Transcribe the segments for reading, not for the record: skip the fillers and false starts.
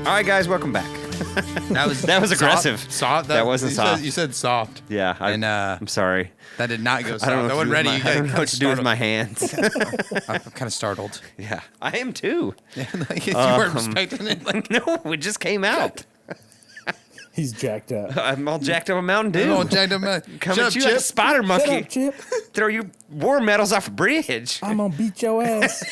All right, guys, welcome back. That was aggressive. Soft. That wasn't soft. You said soft. Yeah, I'm sorry. That did not go soft. I don't know I wasn't ready. I don't know what to do with my hands. I'm kind of startled. Yeah, I am too. Like, you weren't expecting it. Like, No, it just came out. He's jacked up. I'm all jacked up a Mountain Dew. oh, jacked up. Come Shut at up, you like a Chip. spider monkey. Shut up, Chip. Throw your war medals off a bridge. I'm gonna beat your ass.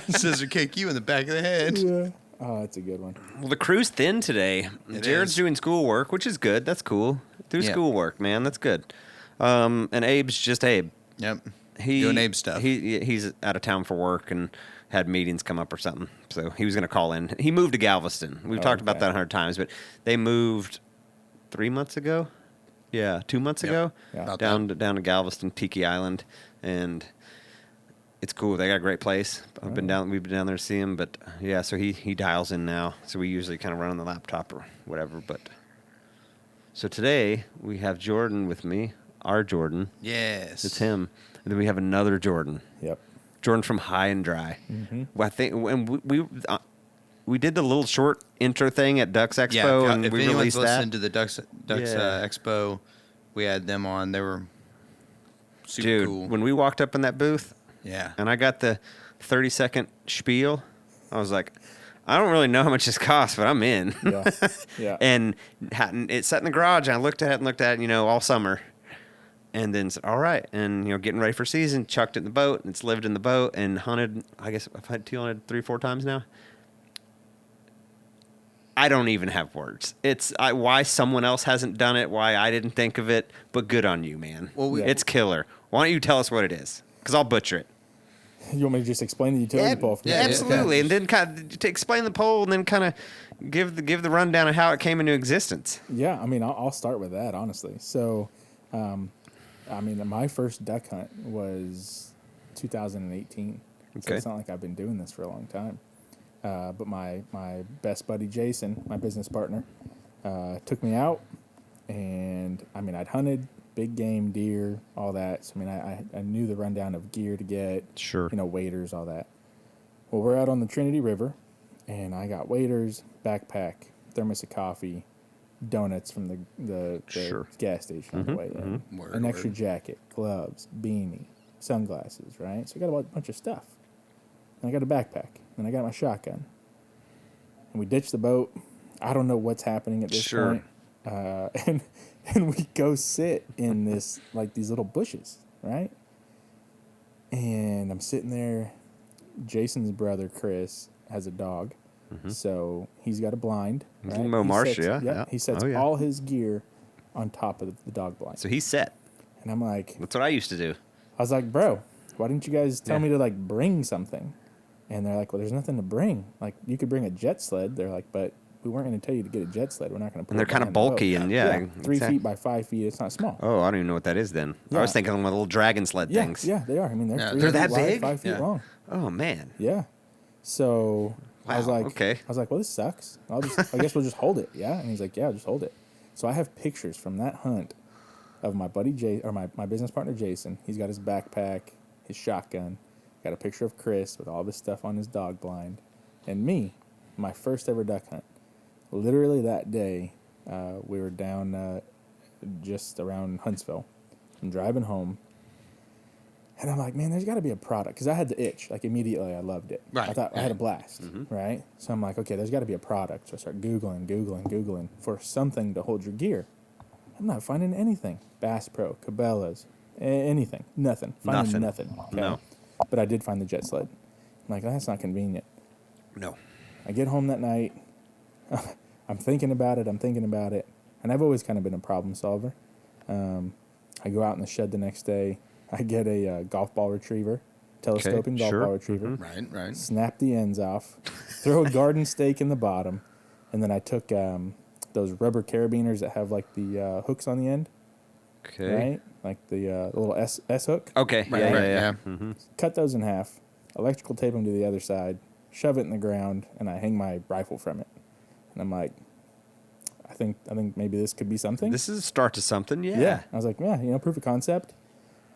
Scissor kick you in the back of the head. Yeah. Oh, that's a good one. Well, the crew's thin today. Jared's doing schoolwork, which is good. That's cool. Do schoolwork, man. That's good. And Abe's just Abe. Yep. Doing Abe stuff. He's out of town for work and had meetings come up or something. So he was going to call in. He moved to Galveston. We've talked about that 100 times, but they moved 3 months ago. Yeah, 2 months ago. Yeah. Down to Galveston, Tiki Island, and it's cool. They got a great place. We've been down there to see him, but yeah. So he dials in now. So we usually kind of run on the laptop or whatever. But so today we have Jordan with me. Our Jordan. Yes. It's him. And then we have another Jordan. Yep. Jordan from High and Dry. Mm-hmm. Well, I think when we did the little short intro thing at Ducks Expo, and if we anyone's released listened that. to the Ducks Expo, we had them on. They were super Dude, cool. when we walked up in that booth, Yeah. and I got the 30-second spiel, I was like, I don't really know how much this costs, but I'm in. Yeah. Yeah. And it sat in the garage, and I looked at it, all summer. And then said, all right. And, getting ready for season, chucked it in the boat, and it's lived in the boat and hunted, I guess I've hunted 3-4 times now. I don't even have words. It's why someone else hasn't done it, why I didn't think of it, but good on you, man. Well, it's killer. Why don't you tell us what it is? Because I'll butcher it. You want me to just explain the utility pole? Yeah, absolutely. And then kind of to explain the pole and then kind of give the rundown of how it came into existence. Yeah, I mean, I'll start with that, honestly. So, my first duck hunt was 2018. So Okay. it's not like I've been doing this for a long time. But my best buddy, Jason, my business partner, took me out. And, I'd hunted big game, deer, all that. So, I knew the rundown of gear to get. Sure. Waders, all that. Well, we're out on the Trinity River, and I got waders, backpack, thermos of coffee, donuts from the Sure. gas station on the way in, an extra jacket, gloves, beanie, sunglasses, right? So I got a bunch of stuff. And I got a backpack, and I got my shotgun. And we ditched the boat. I don't know what's happening at this point. And we go sit in these little bushes, right? And I'm sitting there. Jason's brother, Chris, has a dog. So he's got a blind. Right? Mo Marsh, yeah. He sets all his gear on top of the dog blind. So he's set. And I'm like... That's what I used to do. I was like, bro, why didn't you guys tell me to, bring something? And they're like, well, there's nothing to bring. Like, you could bring a jet sled. They're like, but we weren't going to tell you to get a jet sled. We're not going to put And they're kind of bulky and, 3 feet by 5 feet. It's not small. Oh, I don't even know what that is then. Yeah. I was thinking of little dragon sled things. Yeah, they are. They're 3 They're feet that wide, big? 5 feet long. Oh, man. Yeah. So I was Wow, like, okay. well, this sucks. I guess we'll just hold it. Yeah. And he's like, yeah, just hold it. So I have pictures from that hunt of my buddy my business partner Jason. He's got his backpack, his shotgun. Got a picture of Chris with all this stuff on his dog blind, and me, my first ever duck hunt. Literally that day, we were down just around Huntsville. I'm driving home. And I'm like, man, there's got to be a product. Because I had the itch. Immediately, I loved it. Right. I thought I had a blast, right? So I'm like, okay, there's got to be a product. So I start Googling for something to hold your gear. I'm not finding anything. Bass Pro, Cabela's, anything. Nothing. Finding nothing. Okay? No. But I did find the jet sled. I'm like, that's not convenient. No. I get home that night. I'm thinking about it. And I've always kind of been a problem solver. I go out in the shed the next day. I get a golf ball retriever, telescoping golf ball retriever. Right. Snap the ends off, throw a garden stake in the bottom, and then I took those rubber carabiners that have the hooks on the end. Okay. Right? Like the little S hook. Okay. Right. Yeah. Cut those in half, electrical tape them to the other side, shove it in the ground, and I hang my rifle from it. And I'm like, I think maybe this could be something. This is a start to something, yeah. Yeah. I was like, yeah, proof of concept.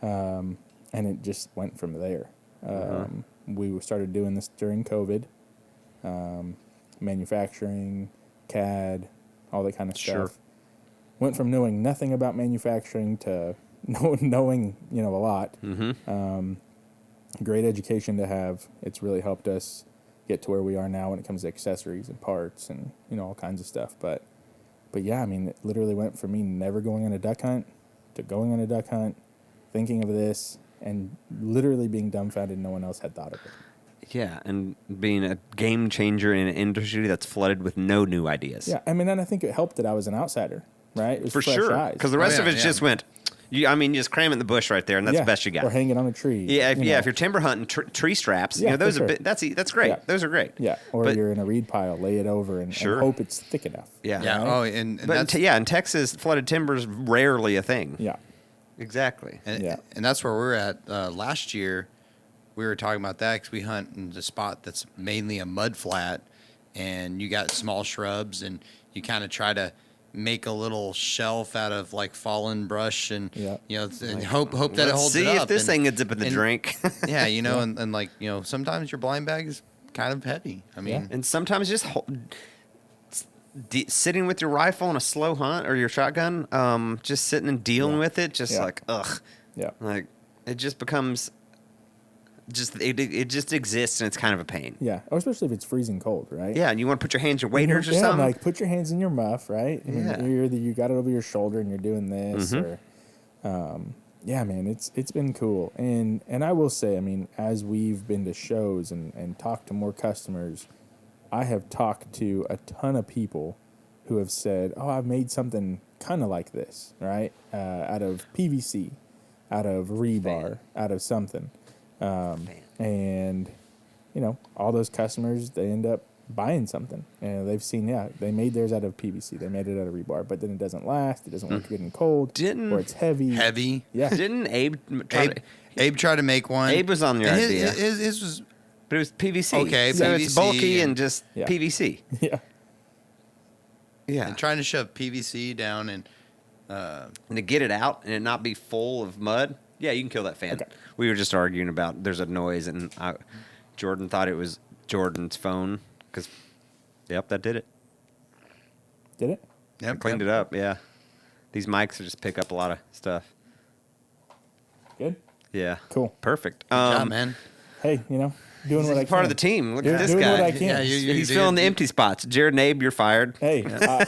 And it just went from there. We started doing this during COVID. manufacturing, CAD, all that kind of Sure. stuff. Went from knowing nothing about manufacturing to knowing, a lot. Great education to have. It's really helped us get to where we are now when it comes to accessories and parts and, all kinds of stuff. But yeah, I mean, it literally went from me never going on a duck hunt to going on a duck hunt, thinking of this, and literally being dumbfounded no one else had thought of it. Yeah, and being a game changer in an industry that's flooded with no new ideas. Yeah, I mean, and I think it helped that I was an outsider, right? It was For fresh sure. eyes. Because the rest of it just went, you just cram it in the bush right there, and that's the best you got. Or hanging on a tree. Yeah, if you're timber hunting, tree straps, Yeah, those for are sure. that's great. Yeah. Those are great. Yeah, or But- you're in a reed pile, lay it over and Sure. hope it's thick enough. Yeah. Yeah. Right? Oh, and But that's in Texas, flooded timber is rarely a thing. Yeah. Exactly. and, Yeah. and that's where we're at. Last year, we were talking about that because we hunt in the spot that's mainly a mud flat, and you got small shrubs, and you kind of try to make a little shelf out of like fallen brush, and Yeah. and hope that it Let's holds see it if up. this and, thing ends up in the and- drink. Yeah, and like sometimes your blind bag is kind of heavy. I mean, And sometimes just sitting with your rifle on a slow hunt or your shotgun, just sitting and dealing Yeah. with it, just Yeah. like, ugh. Yeah. Like, it just becomes, it just exists and it's kind of a pain. Yeah. Or especially if it's freezing cold, right? Yeah, and you want to put your hands in your waders or yeah, something? like put your hands in your muff, right? I mean, Yeah. you got it over your shoulder and you're doing this, or, yeah, man, it's been cool. And I will say, I mean, as we've been to shows and talked to more customers, I have talked to a ton of people who have said, "Oh, I've made something kind of like this, right? Out of PVC, out of rebar, out of something." And all those customers, they end up buying something, and they've seen, they made theirs out of PVC, they made it out of rebar, but then it doesn't last, it doesn't work good in cold, or it's heavy. Yeah. Didn't Abe try to, Abe tried to make one. Abe was on your And idea. His was but it was PVC. Okay, so it's PVC bulky and and- just Yeah. PVC. Yeah. Yeah. and trying to shove PVC down and And to get it out and it not be full of mud, yeah, you can kill that fan. Okay. We were just arguing about there's a noise, and Jordan thought it was Jordan's phone because, yep, that did it. Did it? yep, Cleaned it up, yeah. These mics just pick up a lot of stuff. Good. Yeah. Cool. Perfect. Good job, man. Hey, doing what I He's can. part of the team. Look Doing- at this doing guy. what I can. Yeah, He's filling the empty spots. Jared and Abe, you're fired. Hey,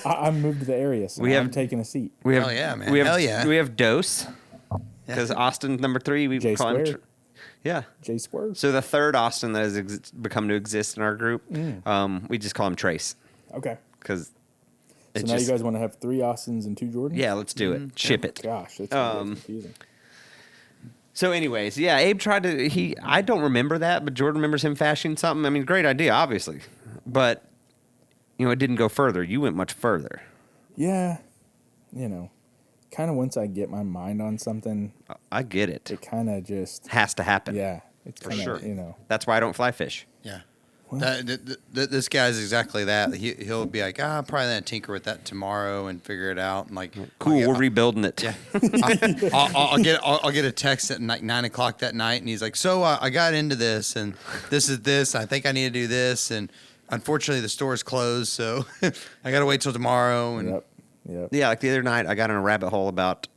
I'm moved to the area, so We I'm have- taking a seat. We have, Hell yeah, man. We have, Hell yeah. We have Dose because Austin number 3. We J call him. squared. Yeah. J Squares. So the third Austin that has become to exist in our group, we just call him Trace Okay. because So now you guys want to have 3 Austins and 2 Jordans? yeah, let's do it. Ship it. Gosh, that's confusing. So, anyways, yeah, Abe tried to. I don't remember that, but Jordan remembers him fashioning something. I mean, great idea, obviously, but it didn't go further. You went much further. Yeah, kind of once I get my mind on something, I get it. it kind of just, Has to happen. yeah, it's For kind of, sure. That's why I don't fly fish. Yeah. Well- This guy's exactly that. He'll be like, I'm probably gonna tinker with that tomorrow and figure it out. And like, Cool, we're rebuilding it. Yeah. I'll get a text at like 9 o'clock that night, and he's like, "So I got into this, and this is this. I think I need to do this, and unfortunately the store's closed, so I got to wait till tomorrow." And Yep. Yeah, like the other night, I got in a rabbit hole about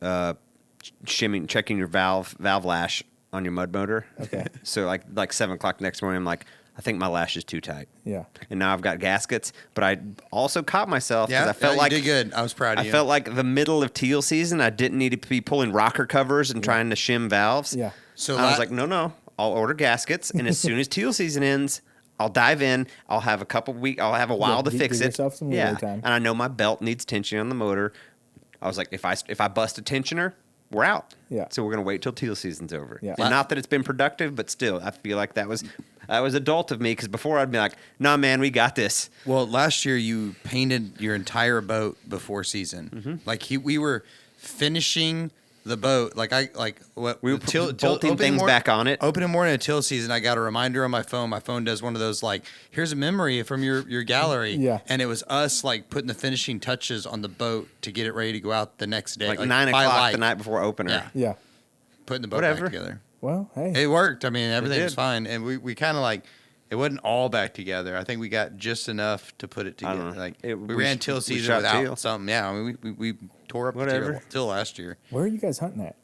checking your valve lash on your mud motor. Okay. So like 7 o'clock next morning, I'm like, I think my lash is too tight. Yeah. And now I've got gaskets, but I also caught myself because yeah, I felt you like did good. I was proud of I you. felt like the middle of teal season, I didn't need to be pulling rocker covers and trying to shim valves. Yeah. So I was like, no, I'll order gaskets, and as soon as teal season ends, I'll dive in. I'll have I'll have a while to give fix it. yourself some leeway time. And I know my belt needs tension on the motor. I was like, if I bust a tensioner, we're out. Yeah. So we're gonna wait till teal season's over. Yeah. And not that it's been productive, but still, I feel like that was adult of me because before I'd be like, nah, man, we got this. Well, last year you painted your entire boat before season. Mm-hmm. Like we were finishing the boat. We were bolting things back on it. Opening morning of till season, I got a reminder on my phone. My phone does one of those like, here's a memory from your gallery. Yeah. And it was us like putting the finishing touches on the boat to get it ready to go out the next day. Like 9 by o'clock light, the night before opener. Yeah. Yeah. putting the boat Whatever. back together. Well, hey. It worked. I mean, everything was did. fine. And we kind of like, It wasn't all back together. I think we got just enough to put it I don't together. know. Like We we ran sh- till we season shot without teal. something. Yeah, I mean we tore up Whatever. the till last year. Where are you guys hunting at?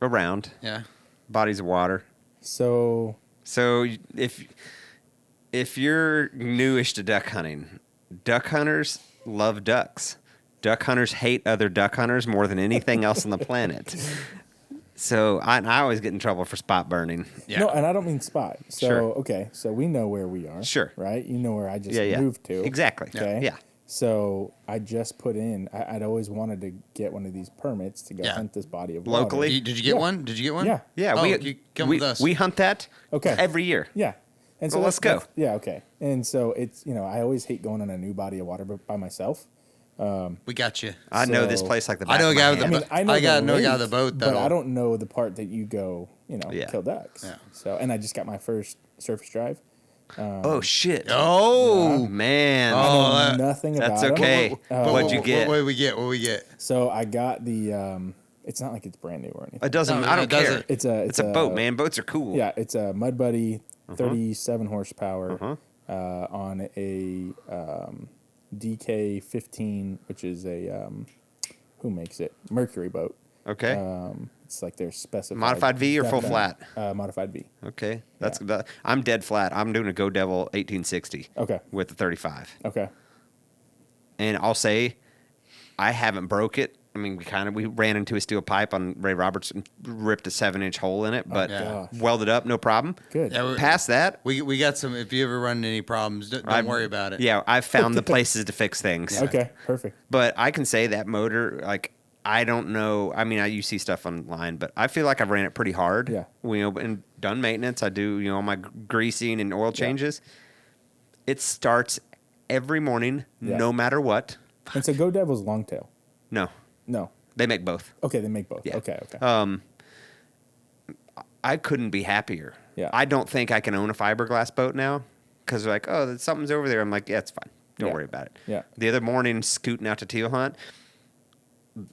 Around Yeah. bodies of water. So So if you're newish to duck hunting, duck hunters love ducks. Duck hunters hate other duck hunters more than anything else on the planet. So I always get in trouble for spot burning. Yeah. no, and I don't mean spot. So Sure. okay, so we know where we are. Sure. Right? You know where I just Yeah. moved to. Exactly. Okay. Yeah. So I just put in. I'd always wanted to get one of these permits to go Yeah. hunt this body of Locally? water. Did you get Yeah. one? Did you get one? Yeah. Yeah, Oh, you come with us. We hunt that Okay. every year. Yeah. And Well, let's go. Yeah. Okay. And so it's I always hate going on a new body of water by myself. We got you. I know this So- place like the I back know a of my guy with hand. the I got the no guy with lake, the boat but that'll- I don't know the part that you go, Yeah. kill ducks. Yeah. So, and I just got my first surface drive. Oh shit! Oh, Man, Oh, I know that- nothing that's about 'em. okay. But What'd you get? What we get? What we get? So I got the. It's not like it's brand new or anything. It doesn't. No, I don't it doesn't. care. It's a boat, man. Boats are cool. Yeah, it's a Mud Buddy, 37 horsepower, Uh-huh. on a DK 15, which is a who makes it? Mercury boat. Okay. It's like their specified Modified V or full depth- flat? Modified V. Okay. I'm dead flat. I'm doing a Go Devil 1860 Okay. with the 35, Okay. and I'll say, I haven't broke it. I mean, we ran into a steel pipe on Ray Roberts and ripped a 7-inch hole in it, but gosh. welded up, no problem. Good. Yeah, we- Past that, We got some. If you ever run into any problems, don't worry about it. Yeah, I've found the places to fix things. Okay. Perfect. But I can say that motor, like, I don't know. I mean, you see stuff online, but I feel like I've ran it pretty hard. Yeah. And done maintenance. I do, all my greasing and oil changes. It starts every morning, Yeah. no matter what. And so Go Devil's Longtail. No, No. they make both. Okay, they make both. Yeah. Okay. I couldn't be happier. Yeah. I don't think I can own a fiberglass boat now because like, oh, something's over there. I'm like, yeah, it's fine. Don't Yeah. worry about it. Yeah. The other morning, scooting out to teal hunt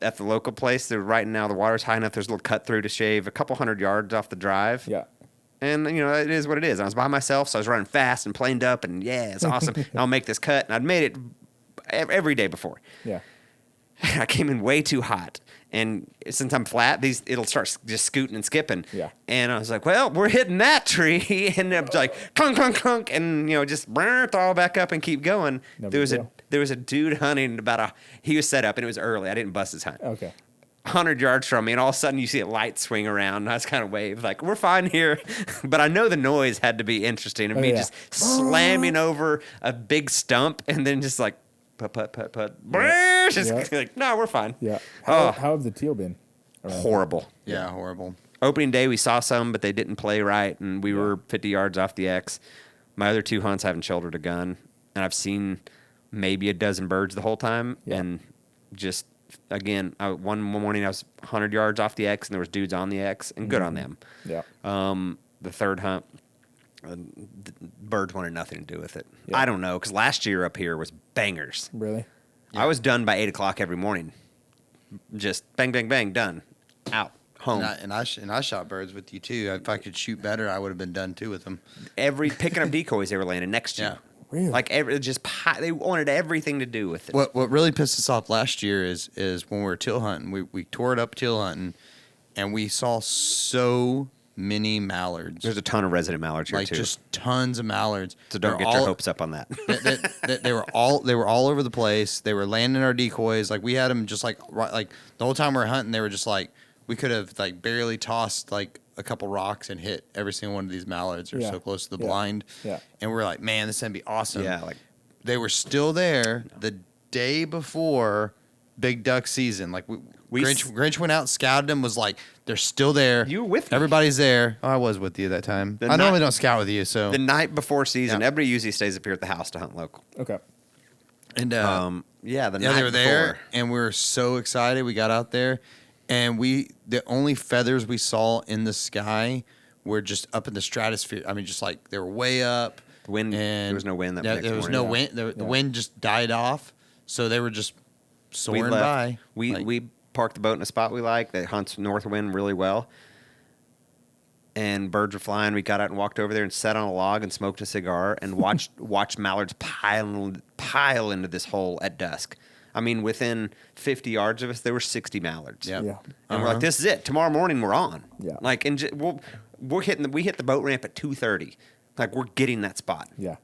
at the local place, they're right now the water's high enough. There's a little cut through to shave a couple hundred yards off the drive. Yeah. And, it is what it is. I was by myself, so I was running fast and planed up, and yeah, it's awesome. And I'll make this cut. And I'd made it every day before. Yeah. I came in way too hot. And since I'm flat, it'll start just scooting and skipping. Yeah. And I was like, well, we're hitting that tree. And it was like, clunk, clunk, clunk. And, just throw back up and keep going. No there big was deal. there was a dude hunting he was set up, and it was early. I didn't bust his hunt. Okay. 100 yards from me, and all of a sudden you see a light swing around. And I was kind of waved, like, we're fine here. But I know the noise had to be interesting of me yeah. just slamming over a big stump and then just like, put. Just Yeah. like, no, we're fine. Yeah. Oh. How have the teal been? Horrible. Yeah, horrible. Opening day, we saw some, but they didn't play right, and we were 50 yards off the X. My other 2 hunts, I haven't shouldered a gun, and I've seen maybe a dozen birds the whole time, Yeah. and just, again, one morning I was 100 yards off the X, and there was dudes on the X, and good on them. Yeah. The third hunt, birds wanted nothing to do with it. Yeah. I don't know, because last year up here was bangers. Really? I was done by 8 o'clock every morning. Just bang, bang, bang, done. Out. Home. And I shot birds with you too. If I could shoot better, I would have been done too with them. Picking up decoys they were landing next to you. Yeah. Really? Like they wanted everything to do with it. What really pissed us off last year is when we were teal hunting. We tore it up teal hunting, and we saw so many mallards. There's a ton of resident mallards here like too. just tons of mallards. So don't They're get your all- hopes up on that. they were all over the place. They were landing our decoys. Like we had them just like the whole time we were hunting. They were just like we could have like barely tossed like a couple rocks and hit every single one of these mallards. They're Yeah. so close to the Yeah. blind. Yeah. And we were like, man, this is gonna be awesome. Yeah, like They were still there the day before big duck season. Like Grinch went out, scouted them, was like, they're still there. You were with me. Everybody's there. Oh, I was with you that time. The I normally night- don't scout with you, so the night before season, Yeah. everybody usually stays up here at the house to hunt local. Okay. and The yeah, night they were there, before. and we were so excited. We got out there, and the only feathers we saw in the sky were just up in the stratosphere. I mean, just like they were way up. The wind- and there was no wind that next there was morning. no wind. The wind just died off, so they were just soaring we by. We Like, we parked the boat in a spot we like that hunts north wind really well. and birds were flying. We got out and walked over there and sat on a log and smoked a cigar and watched mallards pile into this hole at dusk. I mean, within 50 yards of us, there were 60 mallards. Yep. Yeah. And we're like, this is it. Tomorrow morning, we're on. Yeah. Like, and we hit the boat ramp at 2:30. Like, we're getting that spot. Yeah.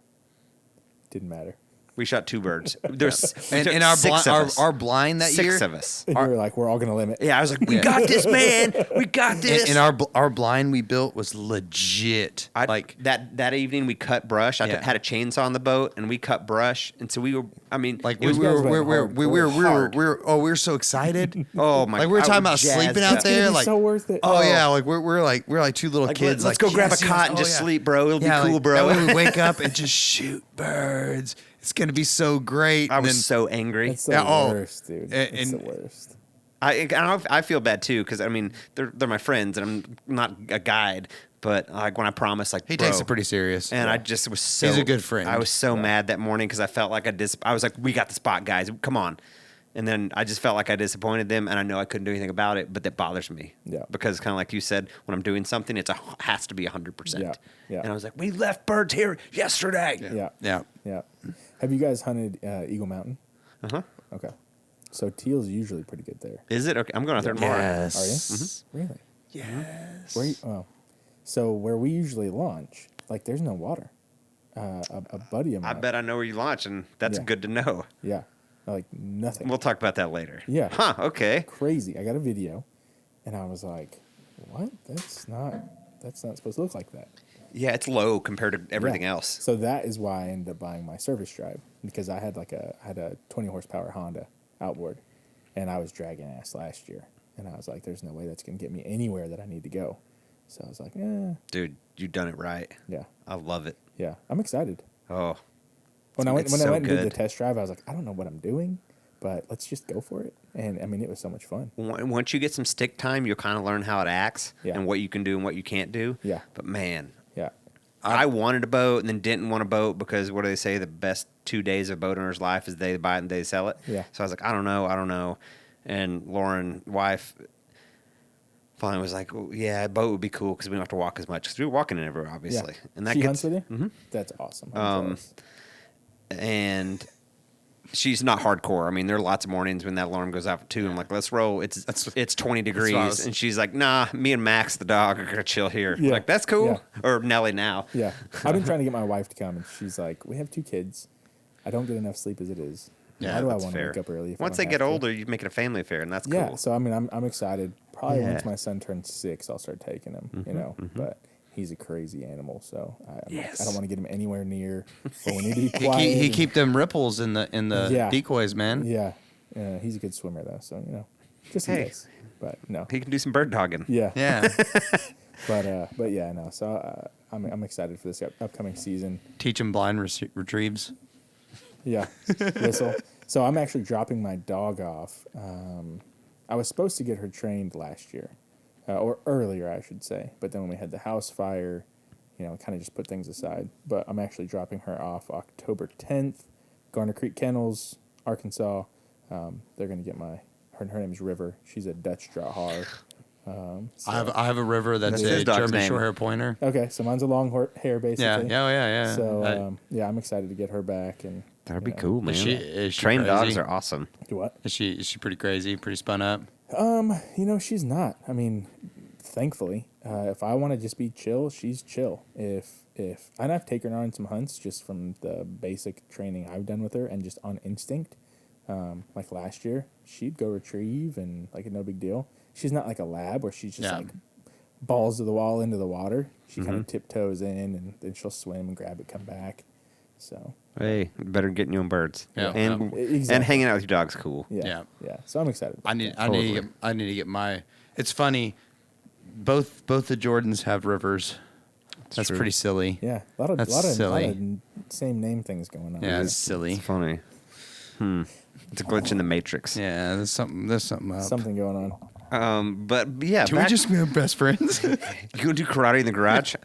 Didn't matter. We shot 2 birds. There's And our blind that year. 6 of us. And you were like, we're all going to limit. Yeah, I was like, we got this, man. We got this. And our blind we built was legit. Like that evening, we cut brush. I Yeah. had a chainsaw on the boat, and we cut brush. And so we were. I mean, Like it was, we hard. were so excited. oh my! Like we were I talking was about sleeping jazzed out up. It's gonna there. be Like so worth it. oh yeah, like we're like 2 little kids. Let's like, go grab a yes, cot yes, and oh, just yeah. sleep, bro. It'll be Yeah, cool, like, bro. That way we wake up and just shoot birds. It's gonna be so great. I And was then- so angry. It's the Yeah, oh, worst, dude. and- It's the worst. I feel bad too because I mean they're my friends and I'm not a guide, but like when I promised, like he bro, takes it pretty serious. and I just was so. He's a good friend. I was so mad that morning because I felt like I was like, we got the spot, guys. Come on. And then I just felt like I disappointed them, and I know I couldn't do anything about it, but that bothers me. Yeah. Because kind of like you said, when I'm doing something, has to be 100%. Yeah, yeah. And I was like, we left birds here yesterday. Yeah. yeah. Yeah. Have you guys hunted Eagle Mountain? Uh huh. Okay. So teal's usually pretty good there. Is it okay? I'm going out there tomorrow. Yes. Are you? Really? Yes. Where? So where we usually launch, like there's no water. A buddy of I mine. bet I know where you launch, and that's Yeah. good to know. Yeah. Like nothing. We'll talk about that later. Yeah. Huh. Okay. Crazy. I got a video, and I was like, "What? That's not supposed to look like that." Yeah, it's low compared to everything Yeah. else. So that is why I ended up buying my service drive because I had a 20 horsepower Honda outboard, and I was dragging ass last year, and I was like, "There's no way that's gonna get me anywhere that I need to go." So I was like, Dude, you've done it right. yeah, I love it. yeah, I'm excited." Oh. When I went It's and so did the good. test drive, I was like, "I don't know what I'm doing, but let's just go for it." And I mean, it was so much fun. Once you get some stick time, you'll kind of learn how it acts Yeah. and what you can do and what you can't do. Yeah. But man, Yeah, I wanted a boat and then didn't want a boat because what do they say? The best 2 days of a boat owner's life is they buy it and they sell it. Yeah. So I was like, I don't know. And Lauren, wife, finally was like, well, yeah, a boat would be cool because we don't have to walk as much because we were walking everywhere, obviously. yeah. And that she gets, hunts with you. Mhm. That's awesome. I'm jealous. And she's not hardcore. I mean, there are lots of mornings when that alarm goes off too. I'm like, let's roll. It's 20 degrees, what I was- and she's like, nah. Me and Max, the dog, are gonna chill here. Yeah. Like that's cool. Yeah. Or Nelly now. Yeah, I've been trying to get my wife to come, and she's like, "We have 2 kids. I don't get enough sleep as it is. Yeah, Why do I that's want to fair. wake up early? If I Once don't they get have to?" older, you make it a family affair, and that's Yeah, cool. so I mean, I'm excited. Probably Yeah. once my son turns 6, I'll start taking him. You know, but he's a crazy animal, so I don't want to get him anywhere near. But we need to be quiet. He and- keep them ripples in the Yeah. decoys, man. Yeah, he's a good swimmer though, so you know, just Hey. in case. But no, He can do some bird dogging. yeah, Yeah. but yeah, no. So I'm excited for this upcoming season. Teach them blind retrieves. Yeah, whistle. So I'm actually dropping my dog off. I was supposed to get her trained last year, or earlier, I should say. But then when we had the house fire, you know, kind of just put things aside. But I'm actually dropping her off October 10th, Garner Creek Kennels, Arkansas. They're gonna get her name is River. She's a Dutch Draghar. So- I have a river that's That's his a dog's German name. Shorthair Pointer. Okay, so mine's a long hair, basically. Yeah. So yeah, I'm excited to get her back and That'd be you know. cool, man. Is she Trained crazy? dogs are awesome. Do what? Is she pretty crazy? Pretty spun up? You know, she's not. I mean, thankfully, if I want to just be chill, she's chill. If and I've taken her on some hunts just from the basic training I've done with her and just on instinct. Like last year, she'd go retrieve and like no big deal. She's not like a lab where she's just Yeah. like balls to the wall into the water. She kind of tiptoes in and then she'll swim and grab it, come back. So Hey, better than getting you on birds. Yeah. And Exactly. and hanging out with your dog's cool. yeah. Yeah. So I'm excited. I about need that. I need to get my. It's funny. Both the Jordans have rivers. That's true. pretty silly. Yeah, a lot of silly. same name things going on. Yeah, it's silly. It's funny. It's a glitch in the matrix. Yeah, there's something up. Something going on. But yeah, Can we just be best friends? you gonna do karate in the garage?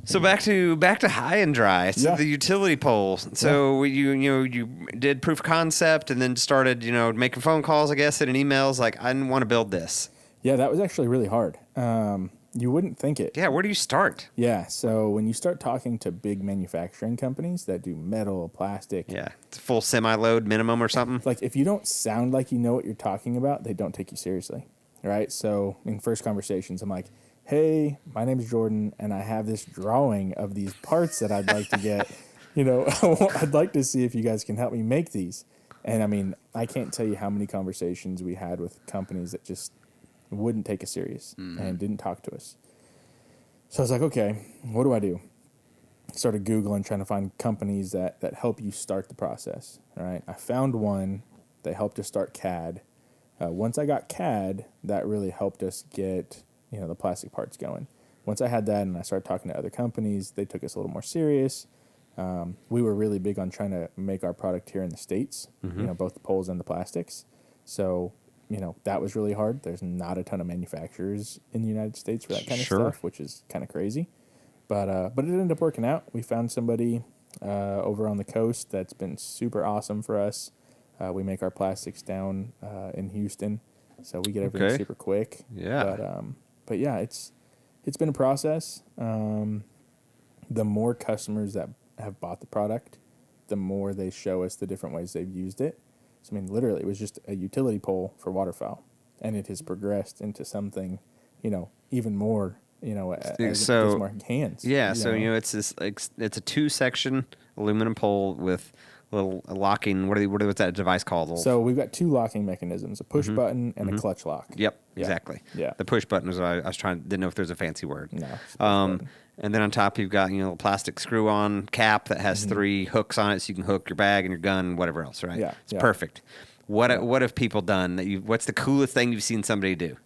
So back to high and dry. So Yeah. the utility pole. So you did proof of concept and then started making phone calls, I guess, and emails. Like I didn't want to build this. Yeah, that was actually really hard. You wouldn't think it. Yeah, where do you start? Yeah, so when you start talking to big manufacturing companies that do metal, plastic, Yeah, it's full semi-load minimum or something. like if you don't sound like you know what you're talking about, they don't take you seriously, right? So in first conversations, I'm like, hey, my name's Jordan, and I have this drawing of these parts that I'd like to get. I'd like to see if you guys can help me make these. And I mean, I can't tell you how many conversations we had with companies that just wouldn't take us serious and didn't talk to us. So I was like, okay, what do I do? Started Googling, trying to find companies that help you start the process. All right, I found one. They helped us start CAD. Once I got CAD, that really helped us get the plastic parts going. Once I had that and I started talking to other companies, they took us a little more serious. We were really big on trying to make our product here in the States, both the poles and the plastics. So, that was really hard. There's not a ton of manufacturers in the United States for that kind of stuff, which is kind of crazy. But it ended up working out. We found somebody over on the coast that's been super awesome for us. We make our plastics down in Houston, so we get everything super quick. Yeah. But yeah, it's been a process. The more customers that have bought the product, the more they show us the different ways they've used it. So, I mean, literally, it was just a utility pole for waterfowl, and it has progressed into something, even more, as it gets more hands. Yeah, so, it's this, it's a 2-section aluminum pole with little locking, what's that device called? So we've got 2 locking mechanisms, a push button and a clutch lock. Yep, exactly. Yeah. The push button was I was didn't know if there's a fancy word. No. And then on top you've got a plastic screw-on cap that has 3 hooks on it, so you can hook your bag and your gun, whatever else, right? Yeah, it's perfect. What have people done what's the coolest thing you've seen somebody do?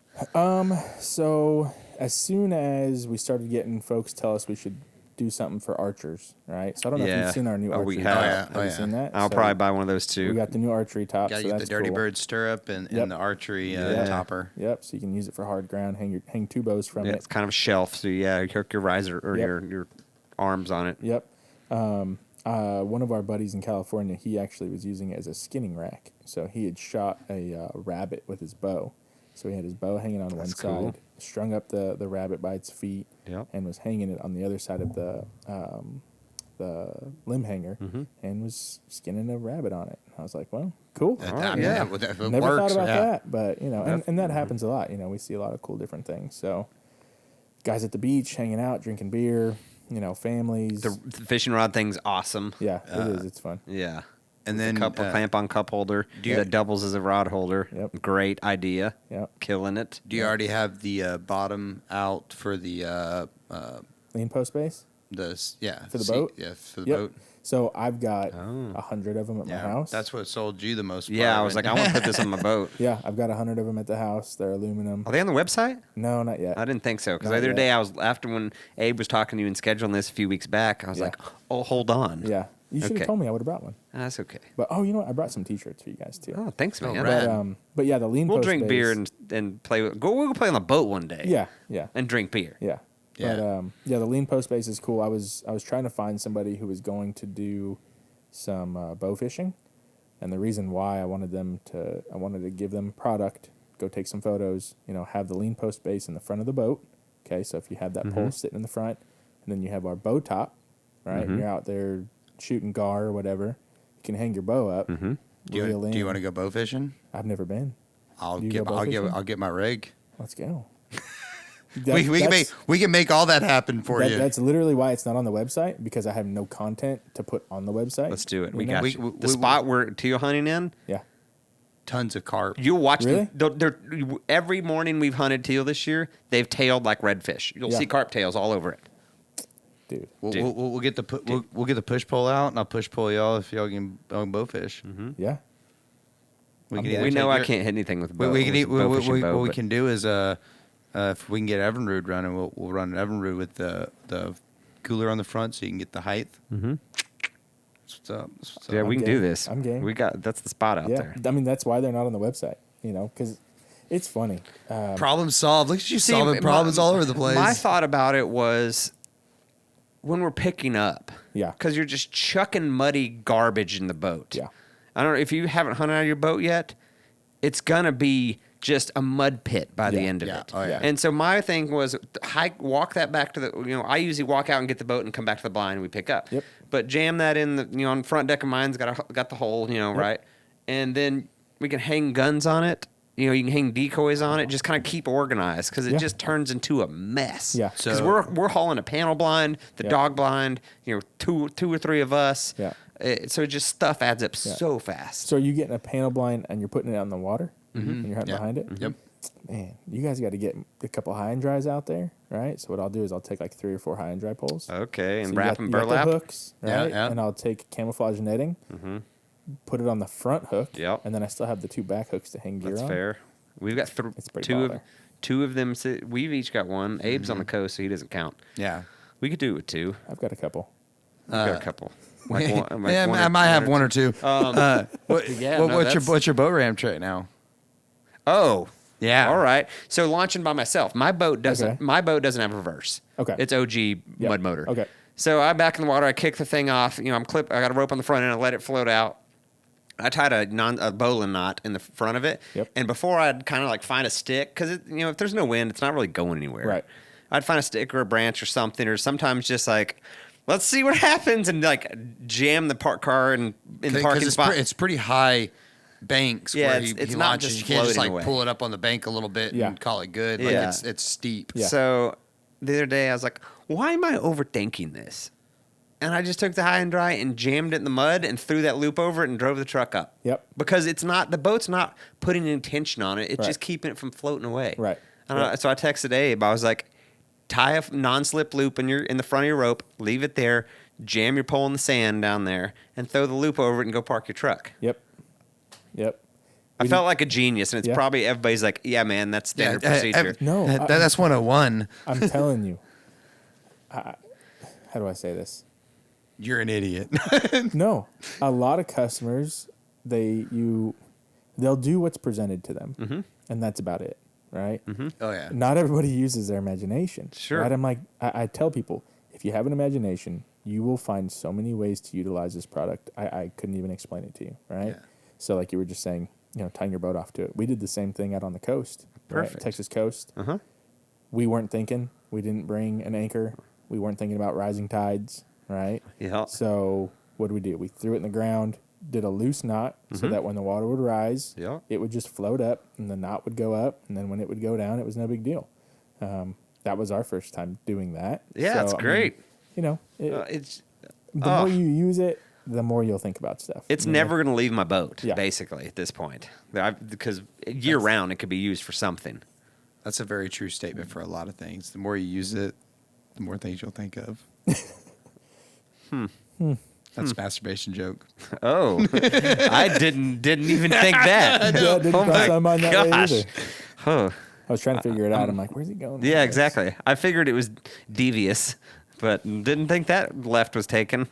So as soon as we started getting folks tell us we should do something for archers, right? So I don't know if you've seen our new archery. We have. Have you seen that? I'll probably buy one of those too. We got the new archery top. Got so the that's Dirty cool. Bird stirrup and the archery topper. Yep. So you can use it for hard ground. Hang 2 bows from it. It's kind of a shelf. So you hook your riser or your arms on it. Yep. One of our buddies in California, he actually was using it as a skinning rack. So he had shot a rabbit with his bow. So he had his bow hanging on one side, strung up the rabbit by its feet, and was hanging it on the other side of the limb hanger, and was skinning a rabbit on it. I was like, well, cool. Never thought about that, but and that happens a lot. We see a lot of cool different things. So guys at the beach hanging out, drinking beer, families. The fishing rod thing's awesome. Yeah, it is. It's fun. Yeah. And then clamp on cup holder that doubles as a rod holder. Yep. Great idea. Yep. Killing it. Do you already have the bottom out for the lean post base? For the boat? Yeah, for the boat. So I've got 100 of them at my house. That's what sold you the most. Yeah, I was like, I want to put this on my boat. Yeah, I've got 100 of them at the house. They're aluminum. Are they on the website? No, not yet. I didn't think so. Because the other day, after when Abe was talking to you and scheduling this a few weeks back, I was like, oh, hold on. Yeah. You should have told me. I would have brought one. That's okay. But, you know what? I brought some T-shirts for you guys, too. Oh, thanks, man. But yeah, the lean post We'll drink base, beer and play. We'll go play on the boat one day. Yeah. And drink beer. Yeah. But, the lean post base is cool. I was trying to find somebody who was going to do some bow fishing. And the reason why I wanted to give them product, go take some photos, have the lean post base in the front of the boat. Okay, so if you have that pole sitting in the front, and then you have our bow top, right? And you're out there shooting gar or whatever, you can hang your bow up. Do you want to go bow fishing? I've never been. I'll get my rig. Let's go. We can make all that happen for you. That's literally why it's not on the website, because I have no content to put on the website. Let's do it. We got you. The spot we're teal hunting in. Yeah. Tons of carp. You'll watch really? every morning we've hunted teal this year. They've tailed like redfish. You'll see carp tails all over it. Dude. We'll get the we'll get the push pole out, and I'll push pole y'all if y'all can bowfish. Yeah. We know I can't hit anything with a bow. What we can do is if we can get Evinrude running, we'll run an Evinrude with the cooler on the front, so you can get the height. What's up? Yeah, we can do this. I'm game. That's the spot out there. I mean, that's why they're not on the website. Because it's funny. Problem solved. Look at you solving problems all over the place. My thought about it was when we're picking up. Yeah. Because you're just chucking muddy garbage in the boat. Yeah. I don't know if you haven't hunted out of your boat yet. It's gonna be just a mud pit by the end of it. Oh, yeah. And so my thing was walk that back to the, I usually walk out and get the boat and come back to the blind and we pick up. Yep. But jam that in the, on front deck of mine's got the hole, right? And then we can hang guns on it. You can hang decoys on it. Just kind of keep organized because it just turns into a mess. Yeah. Because So we're hauling a panel blind, the dog blind, two or three of us. Yeah. So just stuff adds up so fast. So are you getting a panel blind and you're putting it out in the water and you're hunting behind it? Yep. Man, you guys got to get a couple high and dries out there, right? So what I'll do is I'll take like 3 or 4 high and dry poles. Okay, and So wrap you them got the burlap. hooks, right? Yeah. And I'll take camouflage netting, put it on the front hook, Yep. and then I still have the 2 back hooks to hang gear That's on. fair. We've got It's pretty two baller. of them. We've each got one. Abe's on the coast, so he doesn't count. Yeah. We could do it with 2. I've got a couple. We've got a couple. Like one, Yeah, one I or- might have one or 2. Yeah, no, What's your boat ramp trait now? Oh, Yeah. All right. So launching by myself. My boat doesn't. Okay. My boat doesn't have reverse. Okay. It's OG mud motor. Okay. So I'm back in the water. I kick the thing off. I got a rope on the front end. I let it float out. I tied a bowline knot in the front of it. Yep. And before I'd kind of like find a stick because if there's no wind, it's not really going anywhere. Right. I'd find a stick or a branch or something, or sometimes just like, let's see what happens, and like jam the car in the parking spot. It's pretty high banks Yeah, where it's he not launches. just You can't just floating like away. pull it up on the bank a little bit Yeah. and call it good. Yeah. Like it's steep. Yeah. So the other day I was like, why am I overthinking this? And I just took the high and dry and jammed it in the mud and threw that loop over it and drove the truck up. Yep. Because the boat's not putting any tension on it. It's Right. just keeping it from floating away. Right. So I texted Abe. I was like, tie a non-slip loop in the front of your rope, leave it there, jam your pole in the sand down there, and throw the loop over it and go park your truck. Yep. I felt like a genius, and it's Yeah. probably everybody's like, yeah, man, that's standard procedure. No, That's 101. I'm telling you. How do I say this? You're an idiot. No, a lot of customers they'll do what's presented to them, and that's about it, right? Oh yeah. Not everybody uses their imagination. Sure. Right? I'm like, I tell people, if you have an imagination, you will find so many ways to utilize this product. I couldn't even explain it to you, right? Yeah. So like you were just saying, tying your boat off to it. We did the same thing out on the coast, right? Perfect. Texas coast. Uh-huh. We weren't thinking. We didn't bring an anchor. We weren't thinking about rising tides, right? Yeah. So what did we do? We threw it in the ground, did a loose knot so that when the water would rise, Yeah. it would just float up and the knot would go up. And then when it would go down, it was no big deal. That was our first time doing that. Yeah, So, it's I mean, great. the more you use it, the more you'll think about stuff. It's you know? never going to leave my boat, Yeah. basically, at this point. Because year-round, it could be used for something. That's a very true statement for a lot of things. The more you use it, the more things you'll think of. That's a masturbation joke. Oh, I didn't even think that. Yeah, it didn't Oh cross my my mind that way gosh. either. Huh. I was trying to figure it out. I'm like, where's he going? with Yeah, this? exactly. I figured it was devious, but didn't think that left was taken.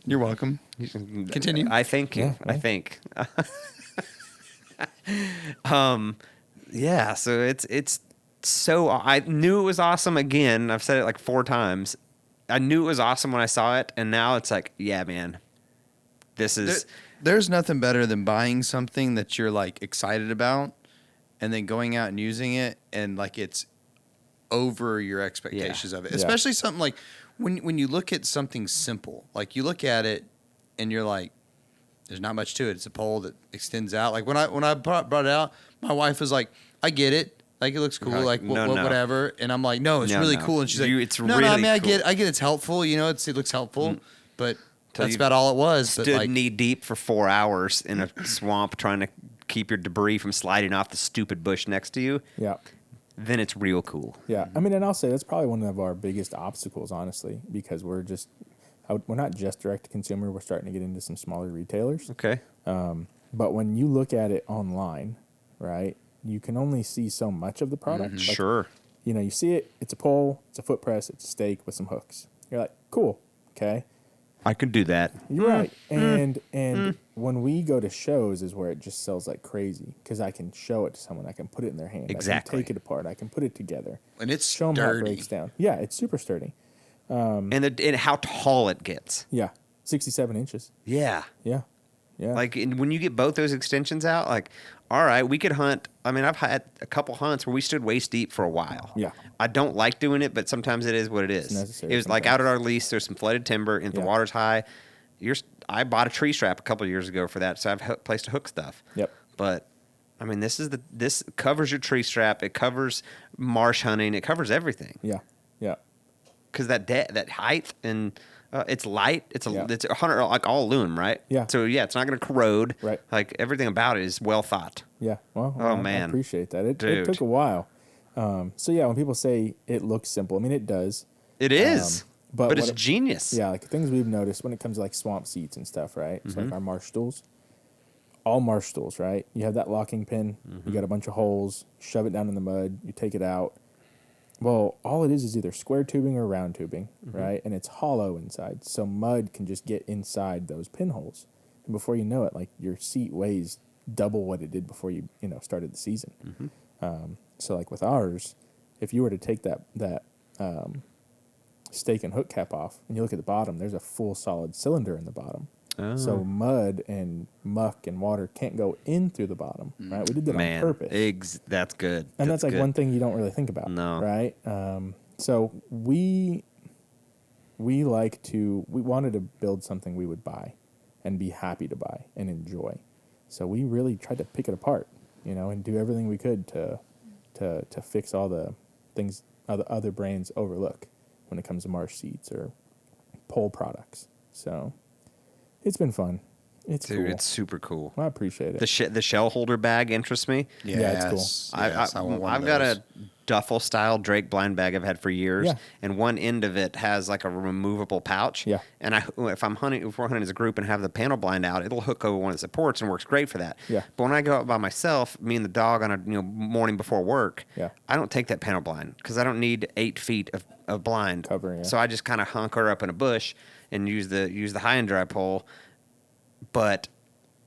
You're welcome. Continue. I think. Yeah, I yeah. think. Yeah. So it's so I knew it was awesome. Again, I've said it like 4 times. I knew it was awesome when I saw it, and now it's like, yeah, man, this is. There's nothing better than buying something that you're like excited about and then going out and using it and like it's over your expectations of it. Yeah. Especially something like when you look at something simple, like you look at it and you're like, there's not much to it. It's a pole that extends out. Like when I brought it out, my wife was like, I get it. Like it looks cool, Like, like no. whatever. And I'm like, no, it's No, really no. cool. And she's like, It's no, really I mean, I cool. get it's helpful. It looks helpful, but Till that's you about all it was. But Stood like, knee deep for 4 hours in a swamp trying to keep your debris from sliding off the stupid bush next to you. Yeah. Then it's real cool. Yeah, I mean, and I'll say that's probably one of our biggest obstacles, honestly, because we're not just direct to consumer. We're starting to get into some smaller retailers. Okay. But when you look at it online, right, you can only see so much of the product. Like, Sure. You see it. It's a pole. It's a foot press. It's a stake with some hooks. You're like, cool. Okay. I could do that. You're right. And when we go to shows is where it just sells like crazy because I can show it to someone. I can put it in their hand. Exactly. I can take it apart. I can put it together. and it's Show them how it sturdy. breaks down. Yeah, it's super sturdy. And how tall it gets. Yeah, 67 inches. Yeah. Yeah. Yeah. Like when you get both those extensions out, like, all right, we could hunt. I mean, I've had a couple hunts where we stood waist deep for a while. Yeah. I don't like doing it, but sometimes it is what it is. necessary It was like sometimes. out at our lease. There's some flooded timber, and if Yeah. the water's high, I bought a tree strap a couple of years ago for that, so I have a place to hook stuff. Yep. But I mean, this covers your tree strap. It covers marsh hunting. It covers everything. Yeah. Yeah. Because that height and it's light. It's Yeah. it's 100 like all aluminum, right? Yeah. So yeah, it's not going to corrode. Right. Like everything about it is well thought. Yeah. Well, Oh, I man. appreciate that. It Dude. took a while. So yeah, when people say it looks simple, I mean, it does. It is, but but it's what- genius. Yeah, like things we've noticed when it comes to like swamp seats and stuff, right? So Mm-hmm. like our marsh stools, all marsh stools, right? You have that locking pin, Mm-hmm. you got a bunch of holes, shove it down in the mud, you take it out. Well, all it is either square tubing or round tubing, Mm-hmm. right? And it's hollow inside, so mud can just get inside those pinholes. And before you know it, like your seat weighs double what it did before you started the season. Mm-hmm. So like with ours, if you were to take that stake and hook cap off and you look at the bottom, there's a full solid cylinder in the bottom. Oh. So mud and muck and water can't go in through the bottom, right? We did that Man, on purpose. that's good. And that's like good. one thing you don't really think about, No. right? So we wanted to build something we would buy and be happy to buy and enjoy. So we really tried to pick it apart, and do everything we could to fix all the things other brands overlook when it comes to marsh seats or pole products. So it's been fun. It's Dude, cool. it's super cool. I appreciate it. The shell holder bag interests me. Yeah, it's cool. Yes, I want one of I've got those. a duffel style Drake blind bag I've had for years, Yeah. and one end of it has like a removable pouch. Yeah. And if we're hunting as a group and have the panel blind out, it'll hook over one of the supports and works great for that. Yeah. But when I go out by myself, me and the dog on a morning before work, Yeah. I don't take that panel blind because I don't need 8 feet of blind Cover, yeah. So I just kind of hunker up in a bush and use the high and dry pole. But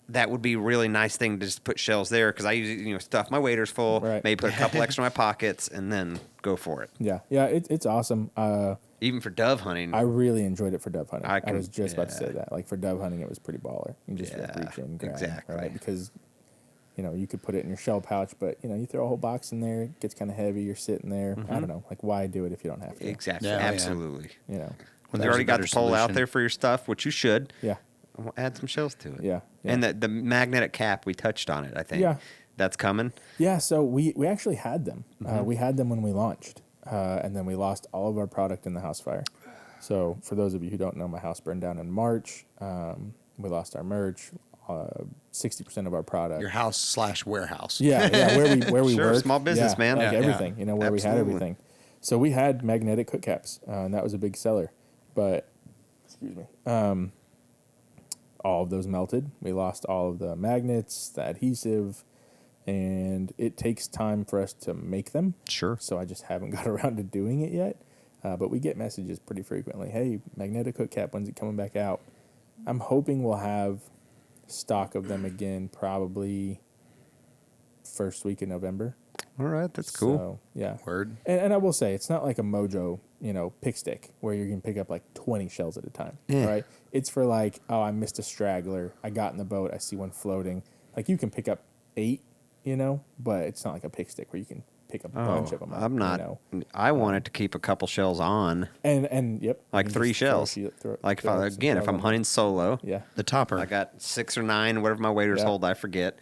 that would be a really nice thing to just put shells there because I usually stuff my waders full, Right. maybe put a couple extra in my pockets, and then go for it. Yeah, it's awesome. Even for dove hunting, I really enjoyed it for dove hunting. I I can- was just about to yeah. say that. Like for dove hunting, it was pretty baller. You just Yeah, reach in and grab, exactly. right? Because you could put it in your shell pouch, but you throw a whole box in there, it gets kind of heavy. You're sitting there. Mm-hmm. I don't know. Like why do it if you don't have to? exactly, Yeah, oh, yeah. absolutely. You know. When There's you already a got the better pole out solution. there for your stuff, which you should, Yeah. add some shells to it. Yeah. Yeah. And the magnetic cap, we touched on it. I think. Yeah. That's coming. Yeah, so we actually had them. Mm-hmm. We had them when we launched, and then we lost all of our product in the house fire. So for those of you who don't know, my house burned down in March. We lost our merch, 60% of our product. Your house/warehouse. Yeah, where we Sure, work. small business, yeah, man. Like Yeah, everything, yeah. where we had Absolutely. everything. So we had magnetic hook caps, and that was a big seller. But, excuse me, all of those melted. We lost all of the magnets, the adhesive, and it takes time for us to make them. Sure. So I just haven't got around to doing it yet. But we get messages pretty frequently. Hey, magnetic hook cap, when's it coming back out? I'm hoping we'll have stock of them again probably first week in November. All right, that's cool. So, yeah. Word. And I will say, it's not like a Mojo, pick stick where you can pick up like 20 shells at a time, Yeah. right? It's for like, oh, I missed a straggler. I got in the boat. I see one floating. Like you can pick up 8, but it's not like a pick stick where you can pick up a bunch of them. up, I'm not. I wanted to keep a couple shells on, And yep. like you 3 just throw shells. Like throw if some I'm shells on. hunting solo, Yeah. The topper. I got 6 or 9, whatever my waders Yeah. hold, I forget.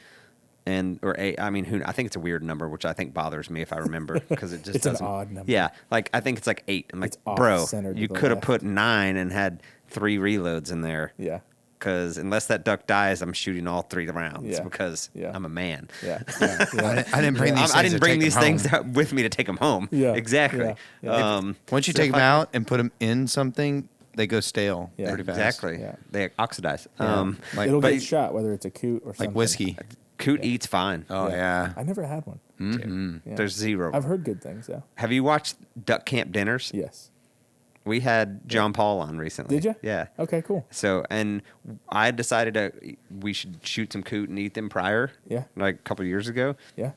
Or 8. I mean, I think it's a weird number, which I think bothers me if I remember because it just It's an doesn't. odd number. Yeah, like I think it's like 8. I'm like, It's bro, off-centered to you the could have left. put 9 and had 3 reloads in there. Yeah. Because unless that duck dies, I'm shooting all 3 rounds Yeah. because Yeah. I'm a man. Yeah. Yeah. yeah. I didn't bring these. I things didn't to bring take these them things home. out with me to take them home. Yeah. Exactly. Yeah. Yeah. Once you So take if them I- out and put them in something, they go stale Yeah. pretty fast. Exactly. Yeah. They oxidize. Yeah. like- It'll but- get shot, whether it's a coot or something. Like whiskey. Coot eats fine. Oh yeah. I never had one. Mm-hmm. Yeah. There's 0. I've heard good things, though. Have you watched Duck Camp Dinners? Yes. We had John Paul on recently. Did you? Yeah. Okay, cool. So, and I decided we should shoot some coot and eat them prior. Yeah. Like a couple of years ago. Yeah.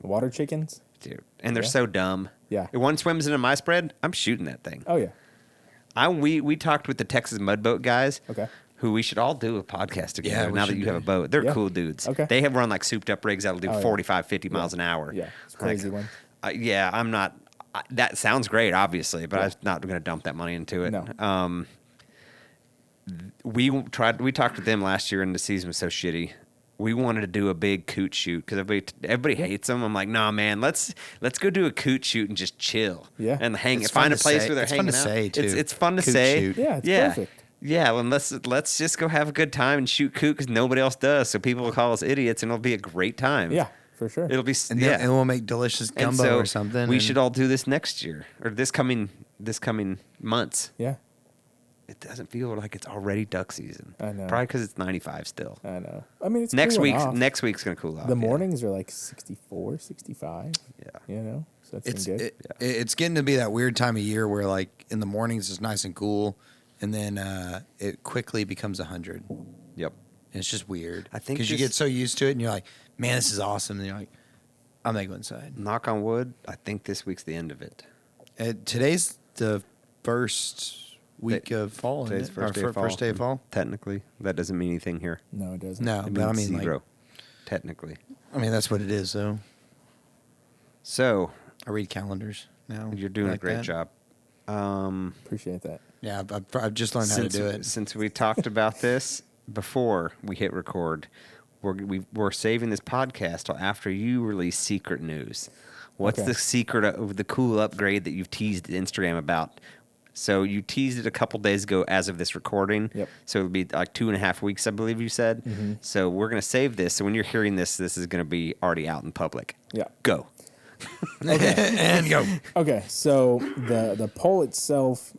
Water chickens? Dude. And they're Yeah. so dumb. Yeah. If one swims into my spread, I'm shooting that thing. Oh, yeah. We talked with the Texas Mudboat guys. Okay. who we should all do a podcast together Yeah, we now that should you do have a it. boat. They're Yeah. cool dudes. Okay. They have run like souped up rigs that'll do Oh, yeah. 45, 50 miles an hour. Yeah, it's crazy Like, one. Yeah, I'm not. That sounds great, obviously, but Yeah. I'm not going to dump that money into it. No. We talked to them last year, and the season was so shitty. We wanted to do a big coot shoot because everybody hates them. I'm like, nah, man, let's go do a coot shoot and just chill. Yeah. and hang. It's Find a fun to place say. where they're It's fun hanging to out. say, too. It's fun to Coot say. shoot. Yeah, it's perfect. Yeah, well, let's just go have a good time and shoot coot because nobody else does. So people will call us idiots, and it'll be a great time. Yeah, for sure. It'll be And yeah. and we'll make delicious And gumbo so or something. we and- should all do this next year or this coming months. Yeah, It doesn't feel like it's already duck season. I know. Probably because it's 95 still. I know. I mean, it's Next cooling week's off. next week's gonna cool off. The yeah. mornings are like 64, 65. Yeah. You know, so that's It's been good. it's getting to be that weird time of year where like in the mornings it's nice and cool, and then it quickly becomes 100. Yep. And it's just weird. I think because you this- get so used to it, and you're like, man, this is awesome. And you're like, I'm gonna go inside. Knock on wood. I think this week's the end of it. Today's the first week of fall. isn't Today's it? first day Or of fall. First day of fall. Technically, that doesn't mean anything here. No, it doesn't. No, It but I means mean, zero. like, Technically. I mean that's what it is. So So I read calendars now. you're doing like a great that. job. Appreciate that. Yeah, I've just learned how to do it. Since we talked about this before we hit record, we're saving this podcast till after you release secret news. What's Okay. the secret of the cool upgrade that you've teased Instagram about? So you teased it a couple days ago as of this recording. Yep. So it'll be like 2.5 weeks, I believe you said. Mm-hmm. So we're going to save this. So when you're hearing this, this is going to be already out in public. Yeah. Go. And go. Okay, so the pole itself,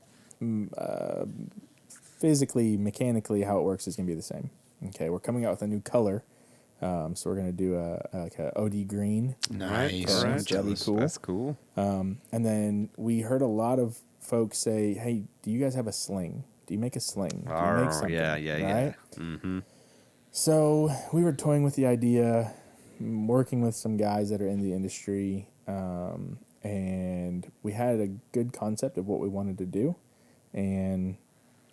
physically, mechanically, how it works is going to be the same. Okay, we're coming out with a new color. So we're going to do a OD green. Nice. All I'm right. That'd be jealous. cool. That's cool. And then we heard a lot of folks say, hey, do you guys have a sling? Do you make a sling? Do you make something? Yeah. Right? Mm-hmm. So we were toying with the idea, working with some guys that are in the industry, and we had a good concept of what we wanted to do, and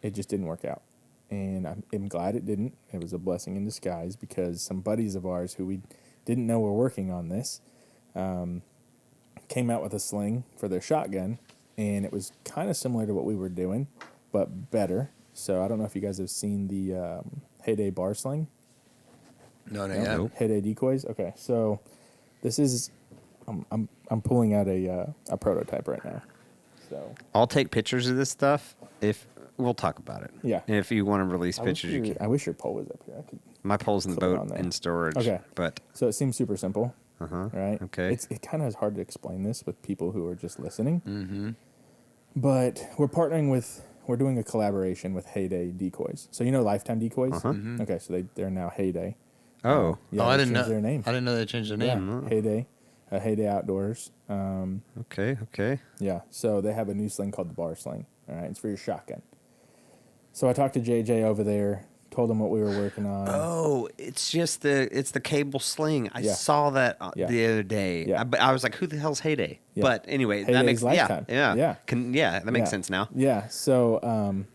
it just didn't work out. And I'm glad it didn't. It was a blessing in disguise because some buddies of ours who we didn't know were working on this came out with a sling for their shotgun, and it was kind of similar to what we were doing, but better. So I don't know if you guys have seen the Heyday bar sling. No, No? yeah. Nope. Heyday decoys. Okay, so this is I'm pulling out a prototype right now. So I'll take pictures of this stuff if we'll talk about it. Yeah. And if you want to release I wish, pictures, you can. I wish your pole was up here. I could. My pole's in the clip it boat on there. in storage. Okay. But So it seems super simple, uh-huh. right? Okay. It kind of is hard to explain this with people who are just listening. Mm-hmm. But we're doing a collaboration with Heyday decoys. So you know Lifetime decoys? Uh-huh. Mhm. Okay, so they're now Heyday. Oh. Yeah, I they didn't changed know their name. I didn't know they changed their Yeah, name. Heyday. Heyday Outdoors. Okay. Yeah, so they have a new sling called the bar sling. All right, it's for your shotgun. So I talked to JJ over there, told him what we were working on. Oh, it's the cable sling. I Yeah. saw that Yeah. the other day. Yeah. But I was like, who the hell's Heyday? Yeah. But anyway, that Heyday's makes Lifetime. Yeah. Yeah. That makes Yeah. sense now. Yeah, so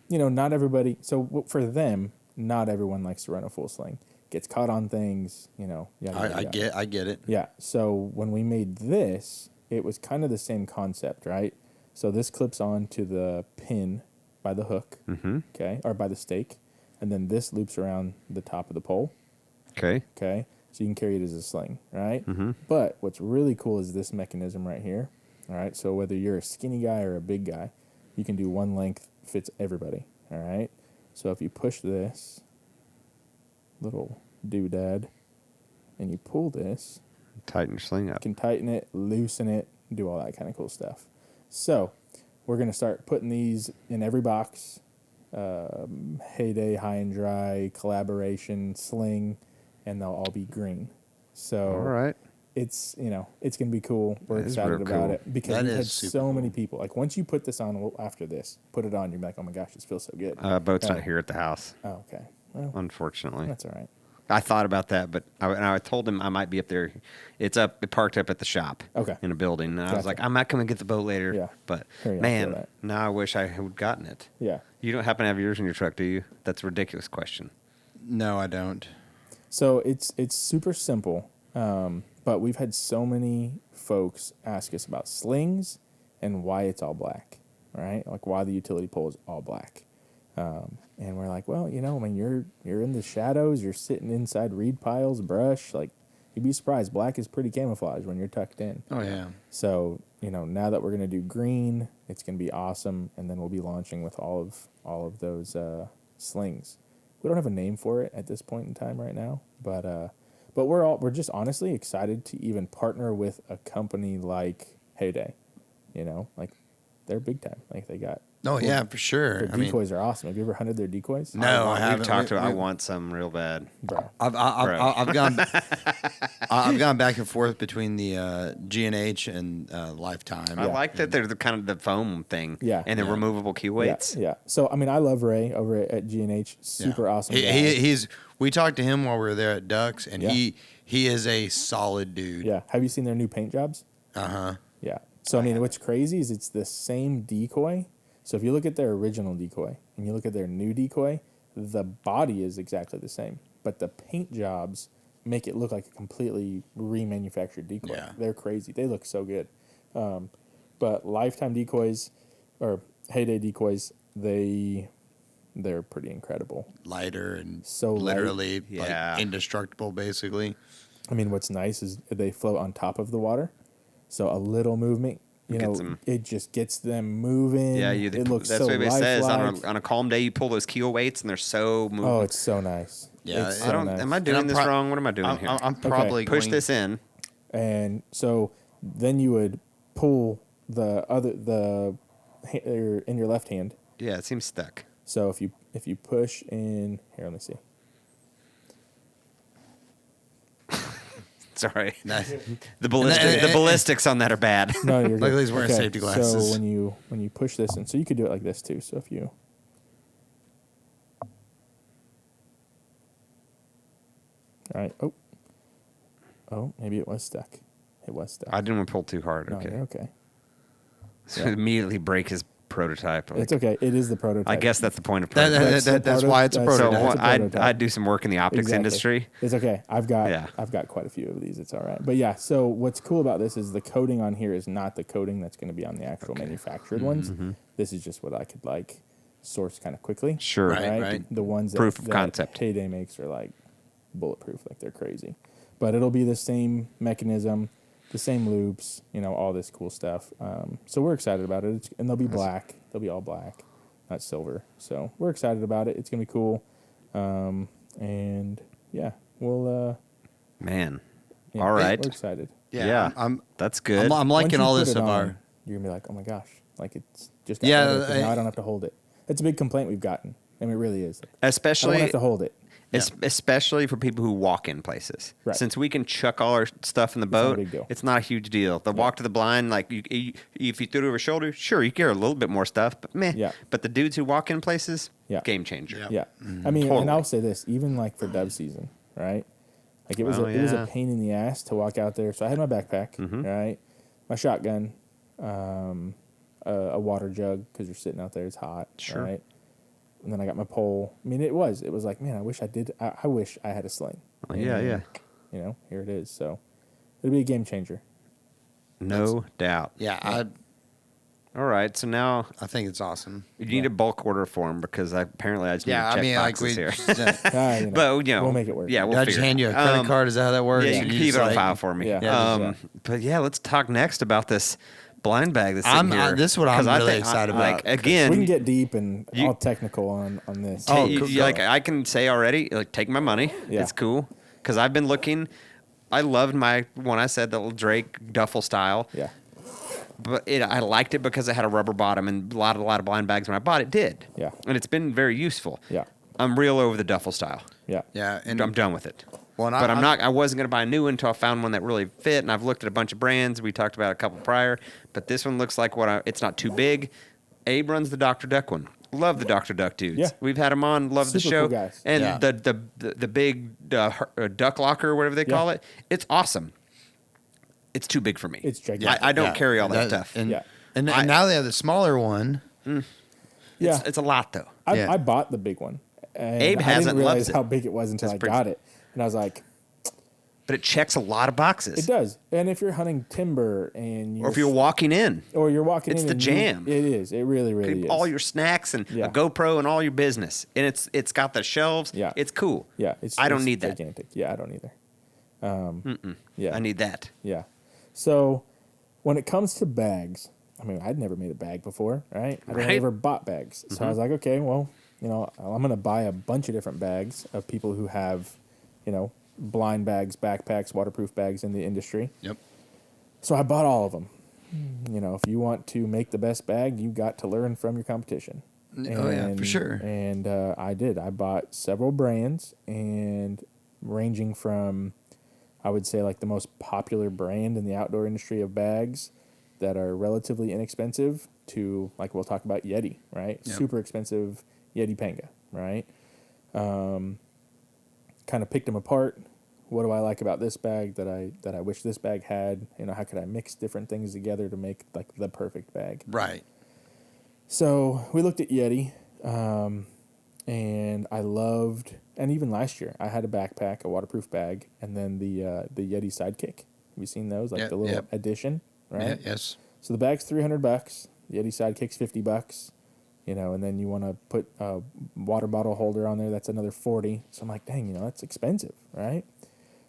not everybody. So for them, not everyone likes to run a full sling. Gets caught on things, yada, yada, I yada. get it. Yeah. So when we made this, it was kind of the same concept, right? So this clips on to the pin by the hook, Mm-hmm. okay, or by the stake, and then this loops around the top of the pole, Okay. okay. So you can carry it as a sling, right? Mm-hmm. But what's really cool is this mechanism right here. All right. So whether you're a skinny guy or a big guy, you can do one length fits everybody. All right. So if you push this little doodad and you pull this, Tighten your sling you up. can tighten it, loosen it, do all that kind of cool stuff. So we're going to start putting these in every box. Heyday, High and Dry, Collaboration, Sling, and they'll all be green. So All right. it's it's gonna be cool. We're That is excited real about cool. it because That we've had is super so many cool. people. Like once you put this on, well, after this, put it on, you're like, oh my gosh, this feels so good. Boat's Yeah. not here at the house, Oh, okay. Well, unfortunately. that's all right. I thought about that, but I told him I might be up there. It parked up at the shop. Okay. In a building, and I was Gotcha. like, I might come and get the boat later. Yeah. But Here, yeah, I feel man, that. now I wish I had gotten it. Yeah. You don't happen to have yours in your truck, do you? That's a ridiculous question. No, I don't. So it's super simple, but we've had so many folks ask us about slings and why it's all black, right? Like why the utility pole is all black. And we're like, well, I mean, you're in the shadows, you're sitting inside reed piles, brush. Like, you'd be surprised. Black is pretty camouflage when you're tucked in. Oh, yeah. So, now that we're gonna do green, it's gonna be awesome, and then we'll be launching with all of those slings. We don't have a name for it at this point in time right now, but we're just honestly excited to even partner with a company like Heyday. Like they're big time. Like they got. Oh, yeah, for sure. Their decoys are awesome. Have you ever hunted their decoys? No, I haven't. We've talked about. I want some real bad, Bro. I've gone back and forth between the G&H and Lifetime. I like that they're the kind of the foam thing. Yeah. And the removable key weights. Yeah. So, I mean, I love Ray over at G&H. Super awesome guy. We talked to him while we were there at Ducks, and he is a solid dude. Yeah. Have you seen their new paint jobs? Uh-huh. Yeah. So, I mean, what's crazy is it's the same decoy. So, if you look at their original decoy and you look at their new decoy, the body is exactly the same. But the paint jobs make it look like a completely remanufactured decoy. Yeah. They're crazy. They look so good. But Lifetime decoys or Heyday decoys, they're pretty incredible. Lighter and So literally Yeah. like indestructible, basically. I mean, what's nice is they float on top of the water. So a little movement, Gets them. it just gets them moving. Yeah, it looks that's so what it says. lifelike. On a calm day, you pull those keel weights, and they're so moving. Oh, it's so nice. Yeah, It's I so I don't. nice. Am I doing I'm this wrong? What am I doing here? I'm probably Push going, this in. And so then you would pull in your left hand. Yeah, it seems stuck. So if you push in here, let me see. Sorry. Nice. The ballistics on that are bad. No, you're Like good. he's wearing safety glasses. So when you push this in, so you could do it like this too. So if you. All right. Oh, maybe it was stuck. It was stuck. I didn't want to pull too hard. No, Okay. you're okay. So immediately break his prototype. Like, It's okay. It is the prototype. I guess that's the point of That- prototype. that's why it's a that's- So prototype. that's a prototype. I do some work in the optics Exactly. industry. It's okay. I've got quite a few of these. It's all right. But yeah, so what's cool about this is the coating on here is not the coating that's going to be on the actual manufactured ones. This is just what I could source kind of quickly. Sure. Right. The ones Proof that of concept. Heyday makes are bulletproof, they're crazy. But it'll be the same mechanism, the same loops, all this cool stuff. So we're excited about it. And they'll be black. They'll be all black, not silver. So we're excited about it. It's gonna be cool. And yeah, we'll. Man. Yeah, All right. We're excited. Yeah, That's good. I'm Once liking you all put this it of on, our. You're gonna be like, oh my gosh, it's just got Yeah, better 'cause now I don't have to hold it. It's a big complaint we've gotten. I mean, it really is. I don't Especially have to hold it. especially for people who walk in places. Right. Since we can chuck all our stuff in the not a boat, big deal. it's not a huge deal. The walk to the blind, if you threw it over your shoulder, sure, you carry a little bit more stuff, but meh. Yeah. But the dudes who walk in places, Yeah. game changer. Yeah. Yeah, I mean, Totally. and I'll say this, even for dove season, right? Like it was Oh, it was a yeah. pain in the ass to walk out there. So I had my backpack, Mm-hmm. right, my shotgun, a water jug because you're sitting out there, it's hot, Sure. right? And then I got my pole. I mean, it was like, man, I wish I had a sling. Oh, yeah, And, yeah. Here it is. So it'll be a game changer. No doubt. Yeah, All right, so now I think it's awesome. you need a bulk order form because apparently I just need Yeah, to check I mean, like boxes we. here. But we'll make it work. Yeah, we'll I just figure it hand you a out. credit card. Is that how that works? Yeah, And you you keep just it on like- file for me. Yeah. Yeah. But yeah, let's talk next about this blind bag that's I'm- sitting here. this is what I'm 'Cause I really think- excited like, about. Again, We can get deep and You- all technical on this. Oh, you- cool. you- like I can say already, take my money. Yeah. It's cool because I've been looking. I loved my when I said the little Drake duffel style, Yeah. but I liked it because it had a rubber bottom, and a lot of blind bags when I bought it did. Yeah. and it's been very useful. Yeah. I'm real over the duffel style. Yeah. Yeah, and I'm done with it. Well, and but I'm I wasn't going to buy a new one until I found one that really fit, and I've looked at a bunch of brands. We talked about a couple prior, but this one looks like it's not too big. Abe runs the Dr. Duck one. Love the Dr. Duck dudes. Yeah. We've had them on. Love the Super show. cool guys. And Yeah. the big duck locker or whatever they call it. It's awesome. It's too big for me. It's gigantic. I don't carry all that stuff. And, Yeah. and now they have the smaller one. Yeah. It's a lot though. Yeah. I bought the big one. And Abe I hasn't didn't realize loved it. how big it was until That's I pretty- got it. And I was like, But it checks a lot of boxes. it does. And if you're hunting timber and Or if you're walking in, you're walking it's in the and jam. it is. It really, really keep is. all your snacks and Yeah. a GoPro and all your business. And it's got the shelves. Yeah. It's cool. Yeah. I don't it's need that. gigantic. Yeah, I don't either. Yeah. I need that. Yeah. So when it comes to bags, I mean, I'd never made a bag before, right? I'd Right. never bought bags. So I was like, okay, well, I'm going to buy a bunch of different bags of people who have, blind bags, backpacks, waterproof bags in the industry. Yep. So I bought all of them. If you want to make the best bag, you got to learn from your competition. Oh, yeah, for sure. And I did. I bought several brands, and ranging from, I would say, like the most popular brand in the outdoor industry of bags that are relatively inexpensive to, like we'll talk about, Yeti, right? Yep. Super expensive Yeti Panga, right? Kind of picked them apart. What do I like about this bag that I wish this bag had? How could I mix different things together to make like the perfect bag? Right. So we looked at Yeti, and I loved, and even last year I had a backpack, a waterproof bag, and then the Yeti Sidekick. Have you seen those? Like Yeah, the little yep. addition, right? Yeah, yes. So the bag's $300. The Yeti Sidekick's $50. And then you want to put a water bottle holder on there. That's another $40. So I'm like, dang, that's expensive, right?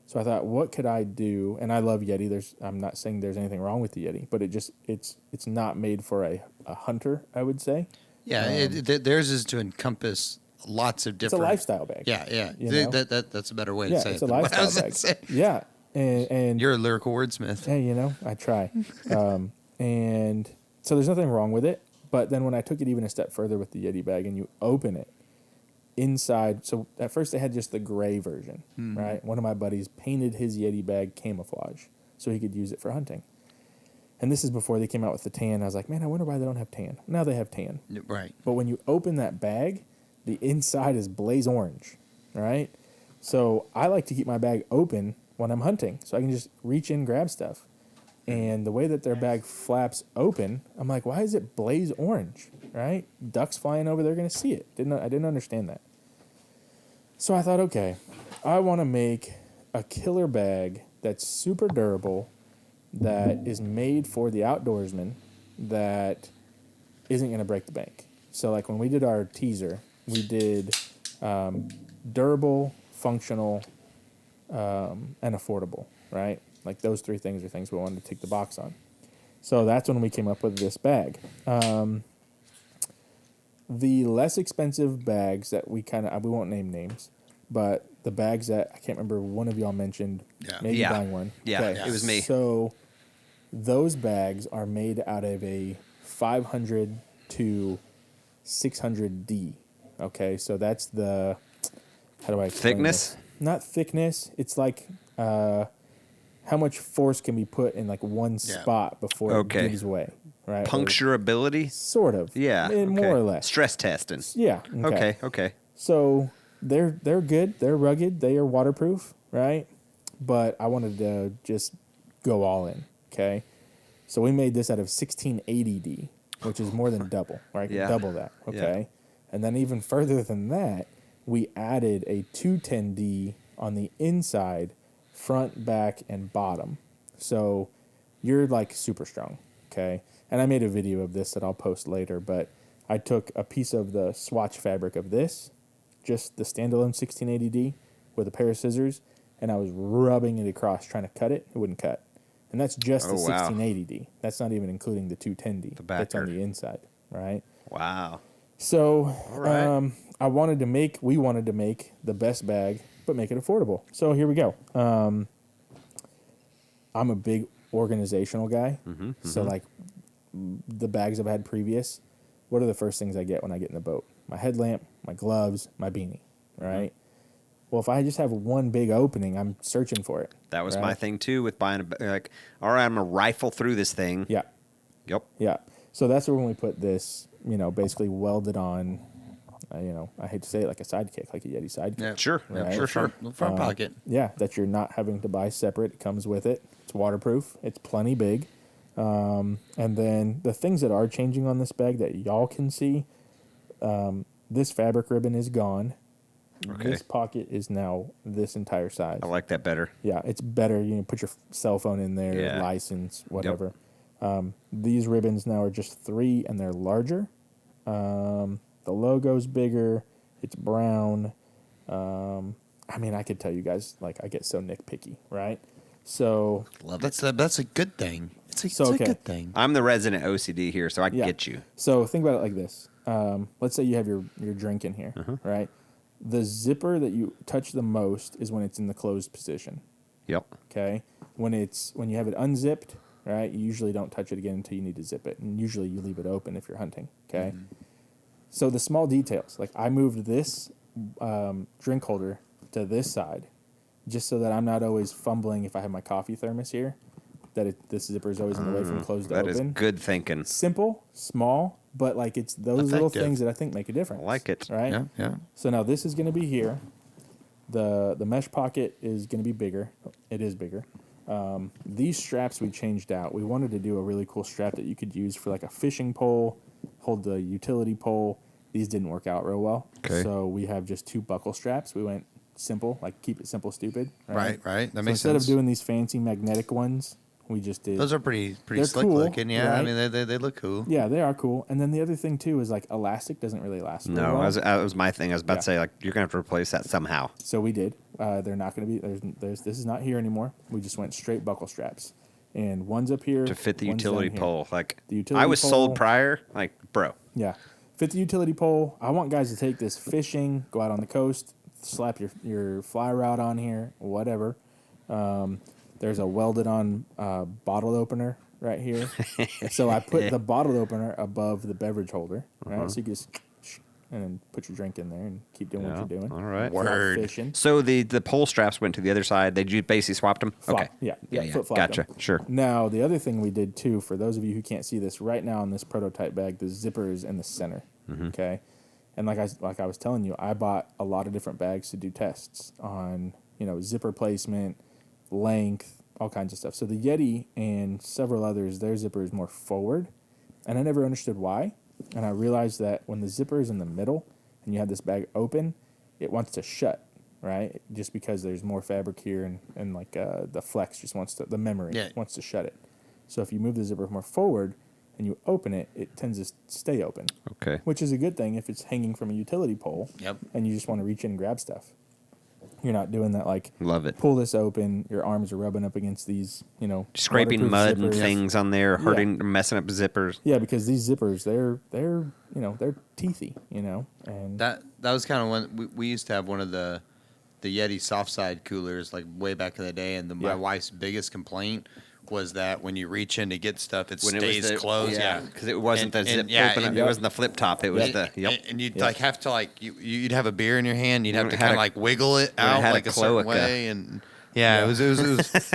So I thought, what could I do? And I love Yeti. I'm not saying there's anything wrong with the Yeti, but it's not made for a hunter, I would say. Yeah, theirs is to encompass lots of It's different. a lifestyle bag. Yeah, yeah. You know? That's a better way to Yeah, say it's it. a than what I lifestyle was gonna bag. say. Yeah, and You're a lyrical wordsmith. hey, I try. And so there's nothing wrong with it. But then when I took it even a step further with the Yeti bag and you open it, inside, so at first they had just the gray version, right? One of my buddies painted his Yeti bag camouflage so he could use it for hunting. And this is before they came out with the tan. I was like, man, I wonder why they don't have tan. Now they have tan. Right. But when you open that bag, the inside is blaze orange, right? So I like to keep my bag open when I'm hunting so I can just reach in, grab stuff. And the way that their bag flaps open, I'm like, why is it blaze orange, right? Ducks flying over, they're going to see it. I didn't understand that. So I thought, okay, I want to make a killer bag that's super durable, that is made for the outdoorsman, that isn't going to break the bank. So like when we did our teaser, we did durable, functional, and affordable, right? Like those three things are things we wanted to tick the box on. So that's when we came up with this bag. The less expensive bags that we won't name names, but the bags that I can't remember one of y'all mentioned, Yeah. maybe Yeah. buying one. Yeah, Okay. it was me. So those bags are made out of a 500 to 600D. Okay, so that's the, how do I explain Thickness? this? Not thickness. It's like how much force can be put in like one spot before Okay. it gives way, right? Puncturability? Sort of. Yeah. More okay. or less. Stress testing. Yeah. Okay. So they're good. They're rugged. They are waterproof, right? But I wanted to just go all in. Okay. So we made this out of 1680D, which is more than double, right? Yeah. Double that. Okay. Yeah. And then even further than that, we added a 210D on the inside, front, back, and bottom. So you're like super strong. Okay. And I made a video of this that I'll post later, but I took a piece of the swatch fabric of this, just the standalone 1680D with a pair of scissors, and I was rubbing it across trying to cut it. It wouldn't cut. And that's just the Oh, wow. 1680D. That's not even including the 210D. The That's on backer. the inside, right? Wow. So All right. we wanted to make the best bag, but make it affordable. So here we go. I'm a big organizational guy. So like the bags I've had previous, what are the first things I get when I get in the boat? My headlamp, my gloves, my beanie, right? Well, if I just have one big opening, I'm searching for it. That was right? my thing too with buying like, all right, I'm gonna rifle through this thing. Yeah. Yep. Yeah. So that's when we put this, basically welded on, I hate to say it, like a sidekick, like a Yeti sidekick. Yeah. Sure. Right. Sure. Front pocket. Yeah, that you're not having to buy separate. It comes with it. It's waterproof. It's plenty big. And then the things that are changing on this bag that y'all can see, this fabric ribbon is gone. Okay. This pocket is now this entire size. I like that better. Yeah, it's better. You put your cell phone in there, Yeah. license, whatever. These ribbons now are just 3, and they're larger. The logo's bigger. It's brown. I could tell you guys, I get so nitpicky, right? So That's a good thing. It's a okay. good thing. I'm the resident OCD here, so I get you. So think about it like this. Let's say you have your drink in here, right? The zipper that you touch the most is when it's in the closed position. Yep. Okay. When you have it unzipped, right? You usually don't touch it again until you need to zip it, and usually you leave it open if you're hunting. Okay. So the small details, like I moved this drink holder to this side, just so that I'm not always fumbling if I have my coffee thermos here. This zipper is always in the way from closed to That open. is good thinking. Simple, small, but it's those little Effective. things that I think make a difference. I like it. Right? Yeah, yeah. So now this is going to be here. The mesh pocket is going to be bigger. It is bigger. These straps we changed out. We wanted to do a really cool strap that you could use for a fishing pole, hold the utility pole. These didn't work out real well. Okay. So we have just 2 buckle straps. We went simple, keep it simple, stupid. Right. That So makes instead sense. of doing these fancy magnetic ones, we just did. Those are pretty They're slick cool, looking. Yeah, I right? mean they look cool. Yeah, they are cool. And then the other thing too is elastic doesn't really last. very No, well. that was my thing. I was about Yeah. to say, you're going to have to replace that somehow. So we did. They're not going to be. This is not here anymore. We just went straight buckle straps, and one's up here To fit the one's utility down here. pole. The utility I was pole- sold prior, bro. Yeah, fit the utility pole. I want guys to take this fishing, go out on the coast, slap your fly rod on here, whatever. There's a welded on bottle opener right here. So I put the bottle opener above the beverage holder, right? So you can just and then put your drink in there and keep doing what you're doing. All right. If you're out Word. fishing. So the pole straps went to the other side. They basically swapped them? Flop. Okay. Yeah, flip flop Gotcha. them. Sure. Now, the other thing we did too, for those of you who can't see this, right now in this prototype bag, the zipper is in the center. Okay, and like I was telling you, I bought a lot of different bags to do tests on, zipper placement, length, all kinds of stuff. So the Yeti and several others, their zipper is more forward, and I never understood why. And I realized that when the zipper is in the middle and you have this bag open, it wants to shut, right? Just because there's more fabric here and the flex just the memory wants to shut it. So if you move the zipper more forward and you open it, it tends to stay open. Okay. Which is a good thing if it's hanging from a utility pole. Yep. And you just want to reach in and grab stuff. You're not doing that Love it. pull this open, your arms are rubbing up against these, Scraping waterproof mud and zippers. things on there, hurting, messing up zippers. Yeah, because these zippers, they're they're teethy, and That was kind of when we used to have one of the Yeti soft side coolers way back in the day, and my wife's biggest complaint was that when you reach in to get stuff, it stays closed. Yeah, because it wasn't the zip yeah, open. and- It wasn't the flip top. It was the and you'd have to you'd have a beer in your hand, you'd have to Had kind of a- wiggle it when it out had like a a certain cloaca. way, and it was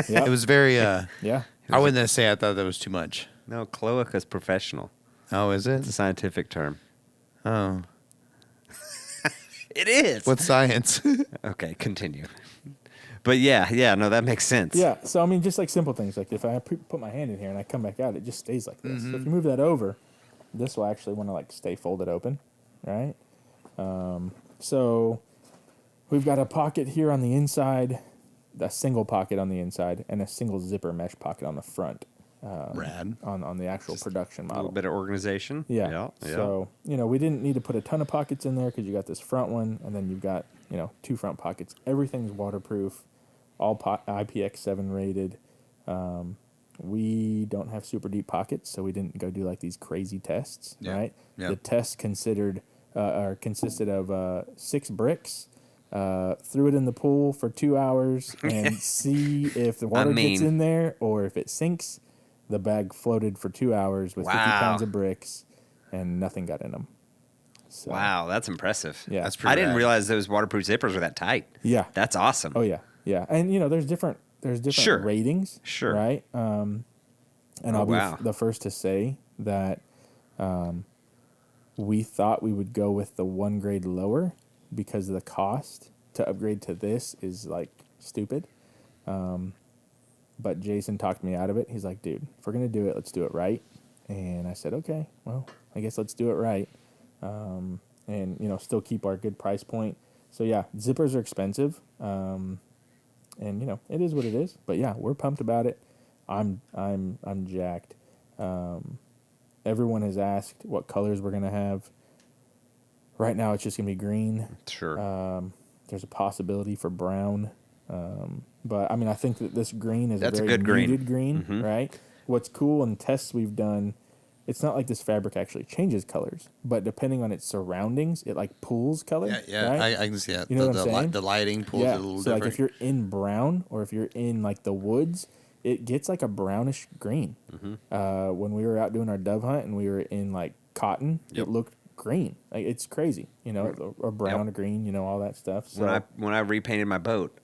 Yep. it was very. yeah. I wouldn't say I thought that was too much. No, cloaca is professional. Oh, is it? It's a scientific term. Oh, It is. what's science? Okay, continue. But no, that makes sense. Yeah, so I mean, just simple things like if I put my hand in here and I come back out, it just stays like this. So if you move that over, this will actually want to stay folded open, right? So we've got a pocket here on the inside, a single pocket on the inside, and a single zipper mesh pocket on the front. Rad. On the actual production A model. little bit of organization. Yeah. So, we didn't need to put a ton of pockets in there because you got this front one, and then you've got, 2 front pockets. Everything's waterproof, all IPX7 rated. We don't have super deep pockets, so we didn't go do these crazy tests, right? Yeah. The test consisted of 6 bricks. Threw it in the pool for 2 hours and see if the water gets in there or if it sinks. The bag floated for 2 hours with 50 pounds of bricks, and nothing got in them. So, Wow, that's impressive. Yeah. That's pretty I didn't rad. realize those waterproof zippers were that tight. Yeah. That's awesome. Oh yeah. Yeah. And there's different Sure. ratings. Sure. Right. And I'll be wow. the first to say that We thought we would go with the one grade lower because the cost to upgrade to this is like stupid. But Jason talked me out of it. He's like, dude, if we're going to do it, let's do it right. And I said, okay, well, I guess let's do it right. And, you know, still keep our good price point. So, yeah, zippers are expensive. And, you know, it is what it is. But, yeah, we're pumped about it. I'm jacked. Everyone has asked what colors we're going to have. Right now, it's just going to be green. Sure. There's a possibility for brown. But, I mean, I think that this green is That's a a very good green. muted green, Mm-hmm. right? What's cool in tests we've done, it's not like this fabric actually changes colors, but depending on its surroundings, it, like, pulls color. Yeah, right? I can see that. You know what I'm saying? The lighting pulls Yeah, it a little so, different. like, if you're in brown or if you're in, like, the woods, it gets, like, a brownish green. Mm-hmm. When we were out doing our dove hunt and we were in, like, cotton, Yep. it looked green. Like, it's crazy, you know, or brown or green, you know, all that stuff. So, When I repainted my boat,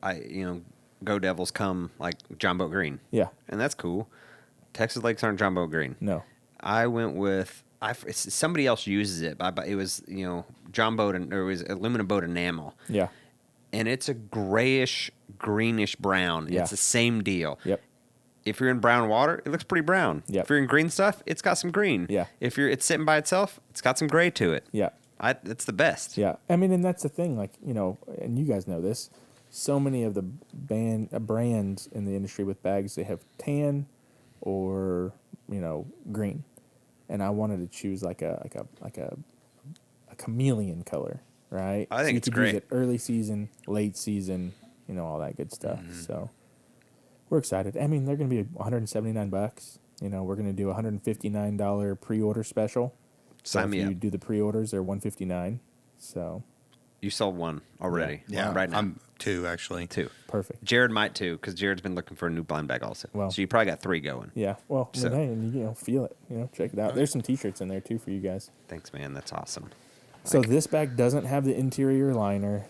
Go Devils come like John Boat Green. yeah, And that's cool. Texas Lakes aren't John Boat Green. no, I went with somebody else uses it, but it was John Boat or it was aluminum boat enamel, yeah, and it's a grayish greenish brown. Yeah. It's the same deal. yep, If you're in brown water, it looks pretty brown. Yep. If you're in green stuff, it's got some green. Yeah. If it's sitting by itself, it's got some gray to it. yeah. It's the best. Yeah, I mean, and that's the thing, like, you know, and you guys know this. So many of the brands in the industry with bags, they have tan or, you know, green, and I wanted to choose like a chameleon color, right? I think you it's could great. use it early season, late season, you know, all that good stuff. So we're excited. I mean, they're going to be $179. You know, we're going to do a $159 pre-order special. So Sign if me you up. do the pre-orders, they're $159. So You sold one already. yeah, Right now. I'm two actually. Two. perfect. Jared might too, because Jared's been looking for a new blind bag also. Well- So you probably got 3 going. Yeah. Well, I mean, So- hey, and you know, feel it. You know, check it out. There's some T-shirts in there too for you guys. Thanks, man. That's awesome. So this bag doesn't have the interior liner.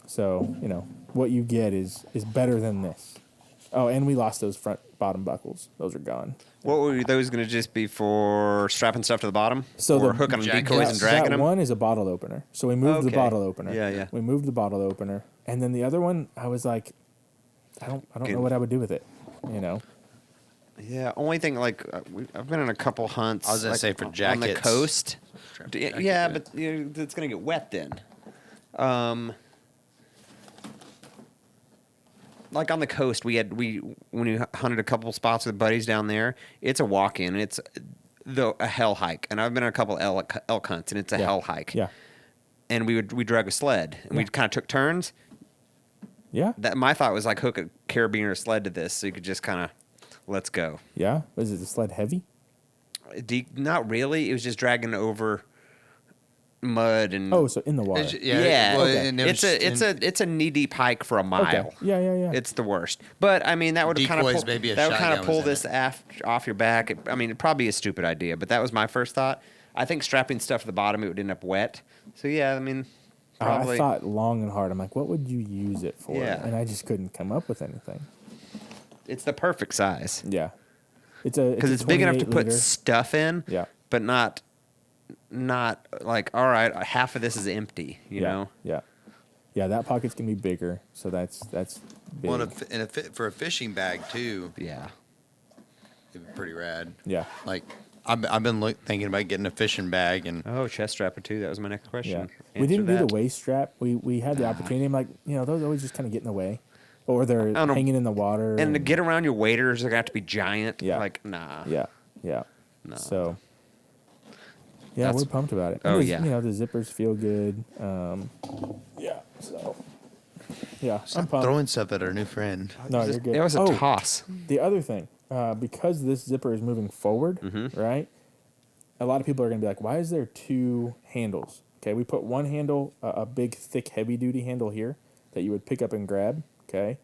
So you know what you get is better than this. Oh, and we lost those bottom buckles. Those are gone. What were those going to just be for strapping stuff to the bottom? So or the hooking on jacket- decoys and dragging that them? one is a bottle opener. So we moved the Okay. bottle opener. Yeah, yeah. We moved the bottle opener, and then the other one, I was like, I don't know Good. what I would do with it. You know. Yeah, only thing like I've been on a couple hunts. I was gonna like, say for on the jackets. coast. Strap the jacket Yeah, to it. but it's gonna get wet then. Like on the coast, when we hunted a couple spots with buddies down there. It's a walk in. It's a hell hike, and I've been on a couple elk hunts, and it's a Yeah. hell hike. Yeah. And we drag a sled, and we Yeah. kind of took turns. Yeah. That my thought was like hook a carabiner sled to this, so you could just kind of let's go. Yeah. Was it the sled heavy? Not really. It was just dragging over mud and Oh, so in the water. yeah. well, Okay. and it was- It's a knee deep hike for a mile. Okay. Yeah. It's the worst. But I mean, that would kind Decoys, of maybe a that would kind of shotgun was pull in this off your back. I mean, it'd probably be a stupid idea, but that was my first thought. I think strapping stuff to the bottom, it would end up wet. So yeah, I mean, probably. I thought long and hard. I'm like, what would you use it for? Yeah. And I just couldn't come up with anything. It's the perfect size Yeah. Because because it's big enough to put stuff in. Yeah. But not like, all right, half of this is empty. You know. Yeah. Yeah, that pocket's gonna be bigger, so that's big. Well, for a fishing bag too, Yeah. it'd be pretty rad. Yeah. Like I've been thinking about getting a fishing bag, and Oh, chest strapper too. That was my next question. Yeah. We Answer didn't do that. the waist strap. We had the opportunity. I'm like, you know, those always just kind of get in the way. Or they're don't know. hanging in the water. And to get around your waders, they're gonna have to be giant. Yeah. Like, nah. Yeah. No. So yeah, That's- we're pumped about it. Oh, And yeah. You know, the zippers feel good. Yeah. So yeah, I'm stop pumped. throwing stuff at our new friend. No, you're good. It was a Oh, toss. The other thing, because this zipper is moving forward, Mm-hmm. right? A lot of people are going to be like, why is there 2 handles? Okay, we put one handle, a big, thick, heavy-duty handle here that you would pick up and grab, okay?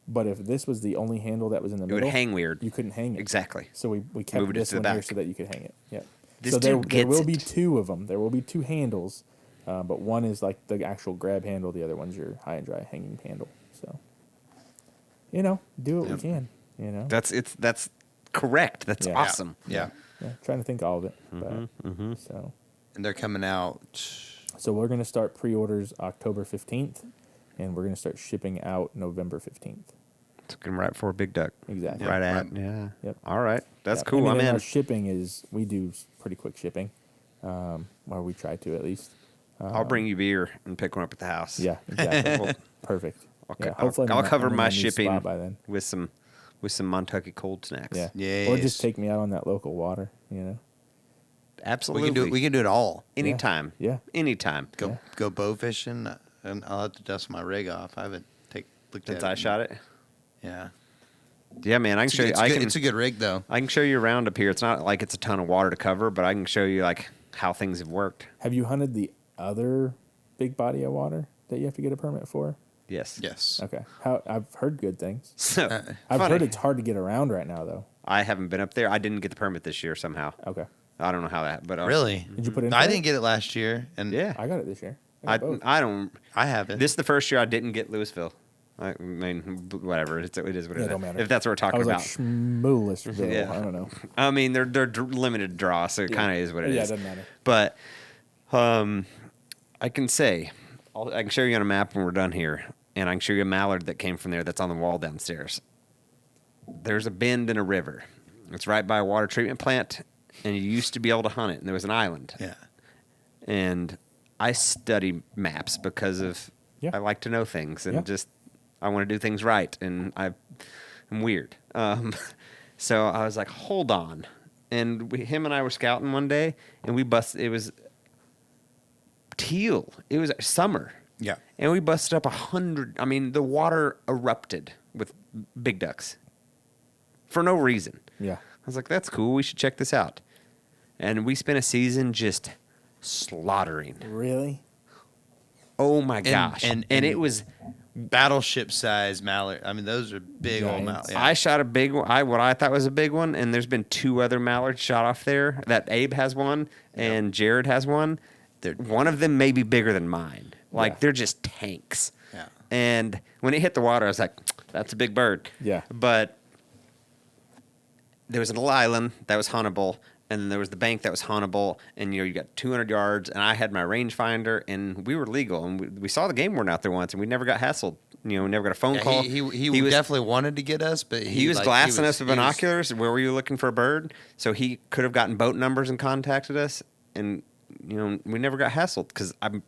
But if this was the only handle that was in the It would middle, hang weird. you couldn't hang it. Exactly. So we kept Moved it this to the one here back. so that you could hang it. Yeah. This So there dude gets will be it. 2 of them. There will be 2 handles, but one is like the actual grab handle. The other one's your high and dry hanging handle. So, you know, do what we can. You know. That's correct. That's Yeah. awesome. Yeah. Yeah, trying to think of all of it. Mm-hmm. So And they're coming out. we're going to start pre-orders October 15th, and we're going to start shipping out November 15th. Took him right for Big Duck. Exactly. Right at. right. Yeah. Yep. All right. That's Yep. cool. And I'm then in. Our shipping is, we do pretty quick shipping, or we try to at least. I'll bring you beer and pick one up at the house. Yeah, exactly. Well, Perfect. Okay. Yeah, hopefully I'll I'm cover in my new shipping spot by then. with some Montucky cold snacks. Yeah. Yes. Or just take me out on that local water, Absolutely. We can do it all. Anytime. Yeah. Anytime. Go bow fishing, and I'll have to dust my rig off. I haven't looked at Since it. I shot it. Yeah. Yeah, man. I can show you. It's a good rig though. I can show you around up here. It's not like it's a ton of water to cover, but I can show you like how things have worked. Have you hunted the other big body of water that you have to get a permit for? Yes. Yes. Okay. I've heard good things. So I've funny. heard it's hard to get around right now, though. I haven't been up there. I didn't get the permit this year somehow. Okay. I don't know how that, but Really? Did you put in? I for it? didn't get it last year, and Yeah. I got it this year. I got both. don't. I haven't. This is the first year I didn't get Louisville. I mean, whatever. It is what it Yeah, is. don't matter. If that's what we're I talking was about. like Schmoolisville. Yeah. I don't know. I mean, they're limited draw, so it Yeah. kind of is what it is. Yeah, it doesn't matter. But I can say, I can show you on a map when we're done here, and I can show you a mallard that came from there that's on the wall downstairs. There's a bend in a river. It's right by a water treatment plant, and you used to be able to hunt it, and there was an island. yeah. And I study maps because of Yeah. I like to know things, and Yeah. just I want to do things right, and I'm weird. So I was like, hold on. And him and I were scouting one day, and we busted. It was teal. It was summer. Yeah. And we busted up 100. I mean, the water erupted with big ducks for no reason. Yeah. I was like, that's cool. We should check this out. And we spent a season just slaughtering. Really? Oh my gosh. and it was. Battleship size mallard. I mean, those are big old Giants. mallards. Yeah. I shot a big one. What I thought was a big one, and there's been 2 other mallards shot off there. That Abe has one, and Jared has one. One of them may be bigger than mine. Like Yeah. they're just tanks. Yeah. And when it hit the water, I was like, "That's a big bird." Yeah. But there was a little island that was huntable, and then there was the bank that was huntable, and you got 200 yards, and I had my rangefinder, and we were legal, and we saw the game warden out there once, and we never got hassled. We never got a phone Yeah, call. He was definitely wanted to get us, but he was glassing us with he was- binoculars. Where were you looking for a bird? So he could have gotten boat numbers and contacted us, and we never got hassled because I'm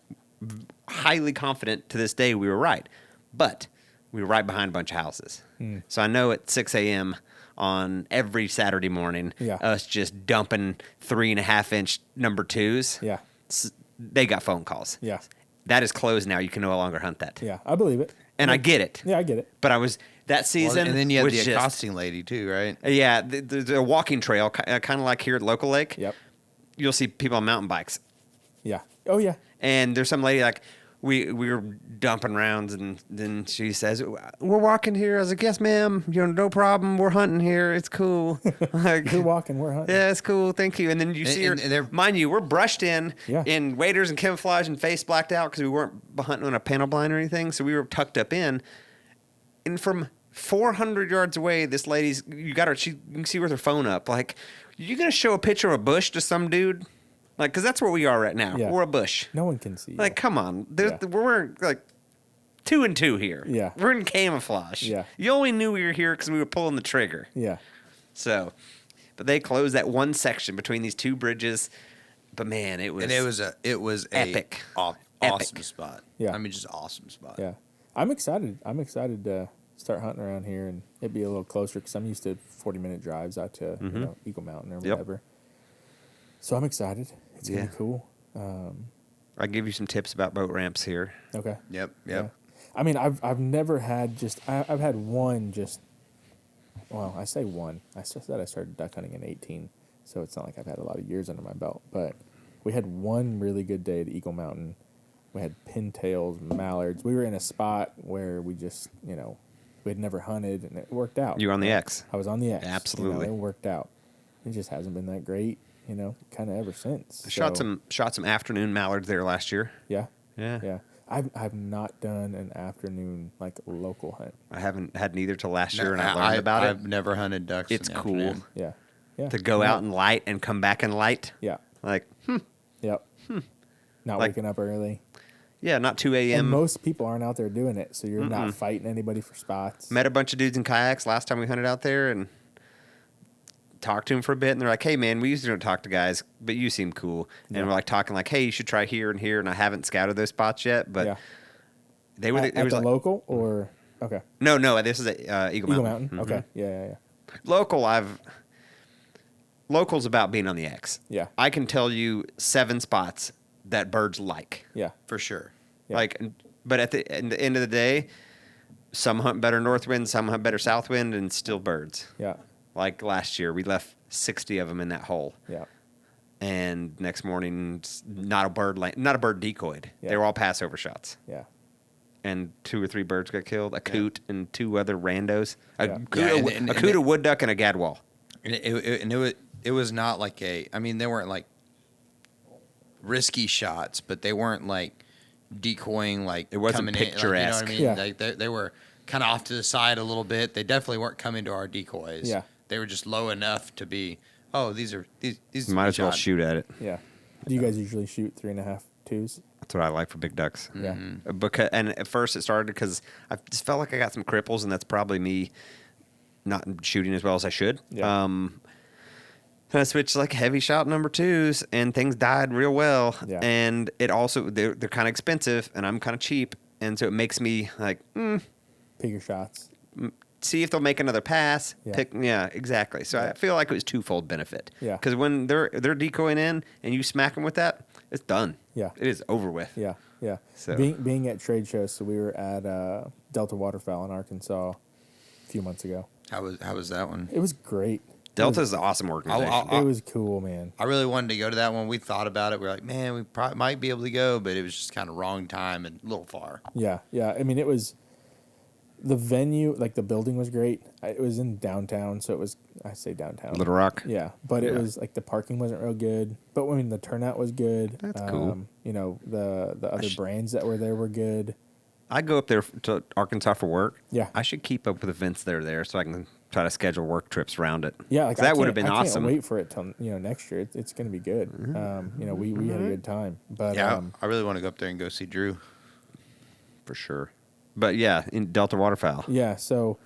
highly confident to this day we were right, but we were right behind a bunch of houses. So I know at 6 a.m. on every Saturday morning, Yeah. us just dumping 3.5-inch number 2s. Yeah. They got phone calls. Yeah. That is closed now. You can no longer hunt that. Yeah. I believe it. And I get it. Yeah, I get it. But I was that season. Well, and then you had was the just- accosting lady too, right? Yeah, there's a walking trail, kind of like here at Local Lake. Yep. You'll see people on mountain bikes, Yeah. Oh, yeah. and there's some lady like we were dumping rounds, and then she says, "We're walking here." I was like, "Yes, ma'am. No problem. We're hunting here. It's cool." Like, You're walking. We're hunting. yeah, it's cool. Thank you. And then you see And her. they're- Mind you, we're brushed in Yeah. waders and camouflage and face blacked out because we weren't hunting on a panel blind or anything. So we were tucked up in. And from 400 yards away, this lady's, you got her, you can see with her phone up. Like, you going to show a picture of a bush to some dude? Like, because that's where we are right now. Yeah. We're a bush. No one can see. Like, you. come on. Yeah. We're like 2 and 2 here. Yeah. We're in camouflage. Yeah. You only knew we were here because we were pulling the trigger. Yeah. So, but they closed that one section between these 2 bridges. But man, it was And it was epic. awesome Epic. spot. Yeah. I mean, just awesome spot. Yeah. I'm excited. I'm excited to start hunting around here and it be a little closer because I'm used to 40-minute drives out to Eagle Mountain or Yep. whatever. So I'm excited. It's gonna Yeah. be cool. I'll give you some tips about boat ramps here. Okay. Yep. Yeah. I mean, I've never had I've had one just. Well, I say one. I said I started duck hunting in 18, so it's not like I've had a lot of years under my belt. But we had one really good day at Eagle Mountain. We had pintails, mallards. We were in a spot where we just, we had never hunted, and it worked out. You were on the X. I was on the X. Absolutely. It worked out. It just hasn't been that great, kind of ever since. Shot So, some afternoon mallards there last year. Yeah. Yeah. Yeah. I've not done an afternoon like local hunt. I haven't had neither till last year, and I learned about I've it. never hunted ducks. It's in the cool afternoon. Yeah. to go out in light and come back in light. Yeah. Like, Yep. Not Like- waking up early. yeah, not 2 And a.m. most people aren't out there doing it, so you're not fighting anybody for spots. Met a bunch of dudes in kayaks last time we hunted out there, and talked to them for a bit, and they're like, "Hey, man, we usually don't talk to guys, but you seem cool." And Yeah. we're like talking like, "Hey, you should try here and here." And I haven't scouted those spots yet, but yeah. they were. At It was the like, local or okay. no. This is at Eagle Eagle Mountain. Mountain. Mhm. Okay. Yeah. Local's about being on the X. Yeah. I can tell you 7 spots that birds like. Yeah. For sure. Yeah. Like, but at the end of the day, some hunt better north wind, some hunt better south wind, and still birds. Yeah. Like last year, we left 60 of them in that hole. Yeah. And next morning, not a bird decoyed. Yeah. They were all passover shots. Yeah. And 2 or 3 birds got killed. A coot and 2 other randos. A Yeah. coot, Yeah, and a coot, a wood duck, and a gadwall. And it was not like I mean, they weren't like risky shots, but they weren't like decoying like It wasn't coming in, like, you know what picturesque. I mean? Yeah. Like they were kind of off to the side a little bit. They definitely weren't coming to our decoys. Yeah. They were just low enough to be. Oh, these Might as well shot. shoot at it. Yeah. Do you guys usually shoot 3.5 twos? That's what I like for big ducks. Yeah. Because and at first it started because I just felt like I got some cripples, and that's probably me not shooting as well as I should. Yeah. And I switched to like heavy shot number 2s, and things died real well. Yeah. And it also they're kind of expensive, and I'm kind of cheap, and so it makes me like Pick your shots. see if they'll make another pass. Yeah. Yeah, exactly. So Yeah. I feel like it was twofold benefit. Yeah. Because when they're decoying in and you smack them with that, it's done. Yeah. It is over with. Yeah. Yeah. So- Being at trade shows, so we were at Delta Waterfowl in Arkansas a few months ago. How was that one? It was great. Delta's an awesome organization. It was cool, man. I really wanted to go to that one. We thought about it. We were like, man, we probably might be able to go, but it was just kind of wrong time and a little far. Yeah. Yeah. I mean, it was the venue, like the building was great. It was in downtown, so it was, I say downtown. Little Rock. Yeah, but it Yeah. was like the parking wasn't real good. But I mean, the turnout was good. That's cool. You know, the other brands that were there were good. I go up there to Arkansas for work. Yeah. I should keep up with events that are there so I can try to schedule work trips around it. Yeah, like 'Cause that would have I been awesome. Can't wait for it till next year. It's going to be good. You know, we had a good time. But Yeah, I really want to go up there and go see Drew. For sure. But yeah, in Delta Waterfowl. yeah, so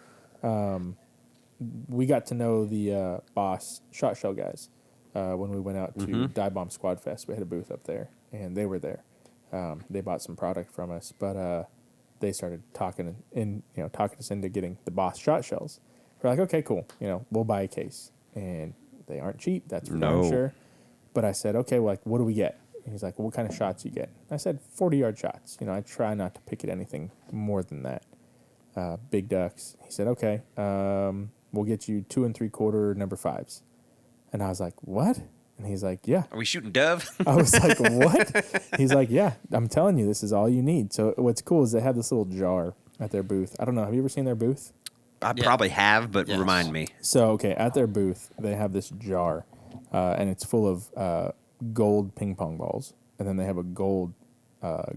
we got to know the boss shot shell guys when we went out to Dive Bomb Squad Fest. We had a booth up there, and they were there. They bought some product from us, but they started talking us into getting the boss shot shells. We're like, okay, cool. You know, we'll buy a case, and they aren't cheap. That's for darn No. sure. But I said, okay, well, like, what do we get? And he's like, well, what kind of shots you get? I said, 40-yard shots. You know, I try not to pick at anything more than that. Big ducks. He said, okay, we'll get you 2 3/4 number 5s. And I was like, what? And he's like, yeah. Are we shooting dove? I was like, what? He's like, yeah, I'm telling you, this is all you need. So what's cool is they have this little jar at their booth. I don't know. Have you ever seen their booth? I Yeah. probably have, but Yes. remind me. So, okay, at their booth, they have this jar, and it's full of gold ping pong balls. And then they have a gold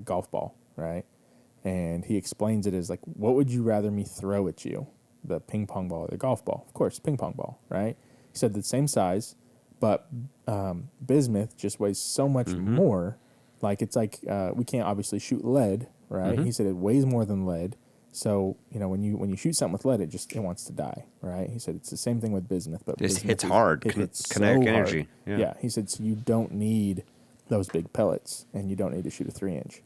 golf ball, right? And he explains it as like, what would you rather me throw at you? The ping pong ball or the golf ball? Of course, ping pong ball, right? He said the same size, but bismuth just weighs so much more. Like, it's like we can't obviously shoot lead, right? He said it weighs more than lead. So, you know, when you shoot something with lead, it wants to die, right? He said it's the same thing with bismuth, but Just bismuth hits hard, It hits kinetic so energy, hard. yeah. He said, so you don't need those big pellets, and you don't need to shoot a 3-inch.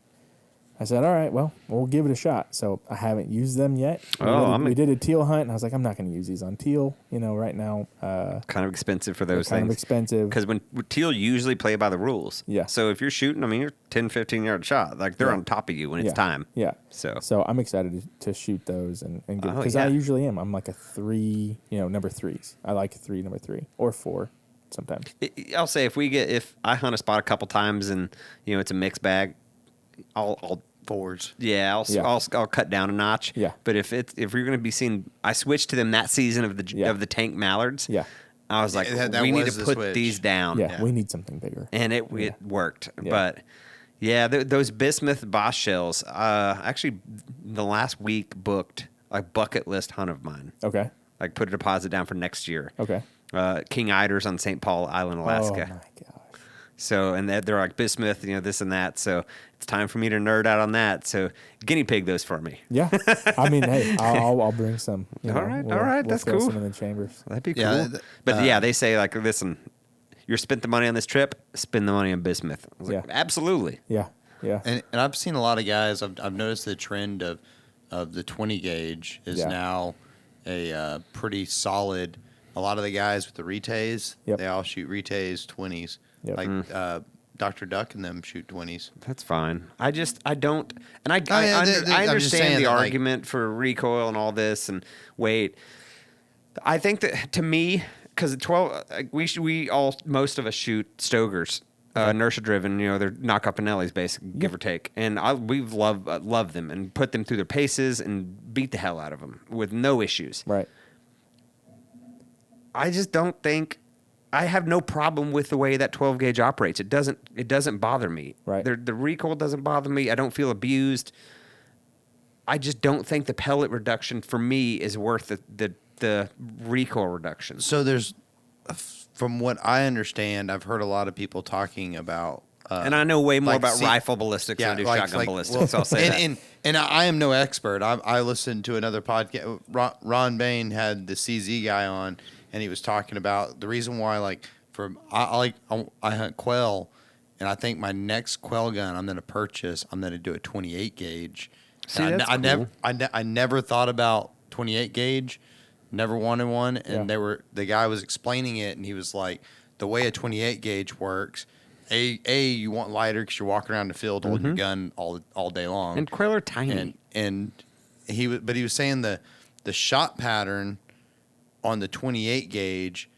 I said, all right, well, we'll give it a shot. So I haven't used them yet. We did a teal hunt, and I was like, I'm not going to use these on teal, you know, right now. Kind of expensive for those Kind of things. expensive. Because when teal usually play by the rules. Yeah. So if you're shooting, I mean, you're 10, 15-yard shot. Like, they're Yeah. on top of you when Yeah. it's time. Yeah. So I'm excited to shoot those and get, Oh, because yeah. I usually am. I'm like a 3, number 3s. I like 3, number 3, or 4 sometimes. I'll say if I hunt a spot a couple times and, you know, it's a mixed bag, I'll Fours. yeah, I'll cut down a notch. Yeah. But if you're going to be seeing, I switched to them that season of the tank mallards. Yeah. I was like, That we need was to the put switch. these down. Yeah, we need something bigger. And it worked. Yeah. But Yeah, those bismuth Boss shells. Actually, the last week booked a bucket list hunt of mine. Okay. Like put a deposit down for next year. Okay. King Eiders on St. Paul Island, Alaska. Oh my gosh. So, and they're like bismuth, this and that. So it's time for me to nerd out on that. So guinea pig those for me. Yeah. I mean, hey, I'll bring some. All right, that's throw cool. some in the chambers. That'd be Yeah, cool. But yeah, they say like, listen, you spent the money on this trip, spend the money on bismuth. I was like, absolutely. Yeah. Yeah. And I've seen a lot of guys. I've noticed the trend of the 20 gauge is now a pretty solid. A lot of the guys with the retays, they all shoot retays 20s. Yep. Like Dr. Duck and them shoot 20s. That's fine. I don't, and I I'm just saying understand the that, like- argument for recoil and all this and weight. I think that to me, because 12, most of us shoot Stogers, inertia driven. They're knock up Pinellis, basically, give or take. And we've loved them and put them through their paces and beat the hell out of them with no issues. Right. I just don't think. I have no problem with the way that 12 gauge operates. It doesn't bother me. Right. The recoil doesn't bother me. I don't feel abused. I just don't think the pellet reduction for me is worth the recoil reduction. So there's, from what I understand, I've heard a lot of people talking about. And I know way more like about see- rifle ballistics than I do shotgun ballistics. well, So I'll say that. And I am no expert. I listened to another podcast. Ron Bain had the CZ guy on, and he was talking about the reason why, I hunt quail, and I think my next quail gun I'm going to purchase, I'm going to do a 28 gauge. See, And that's cool. cool. I never thought about 28 gauge, never wanted one, and the guy was explaining it, and he was like, the way a 28 gauge works. You want lighter because you're walking around the field holding your gun all day long. And quail are tiny. And he was saying the shot pattern on the 28 gauge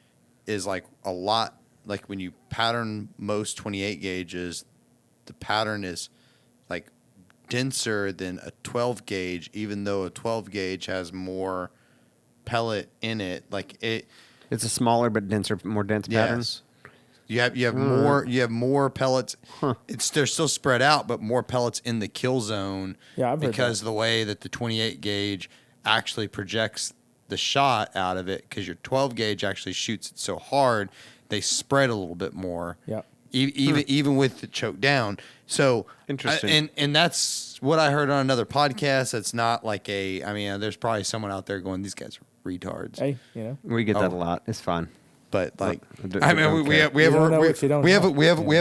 is like a lot like when you pattern most 28 gauges, the pattern is like denser than a 12 gauge, even though a 12 gauge has more pellet in it. It's a smaller but more dense pattern. Yes. You have more pellets. They're still spread out, but more pellets in the kill zone. Yeah, I've heard because of the way that the 28 gauge actually projects the shot out of it. Because your 12 gauge actually shoots it so hard, they spread a little bit more. Yeah. Even with the choke down. So Interesting. And that's what I heard on another podcast. It's not like there's probably someone out there going, these guys are retards. Hey, We get that a lot. It's fun. But don't we care. have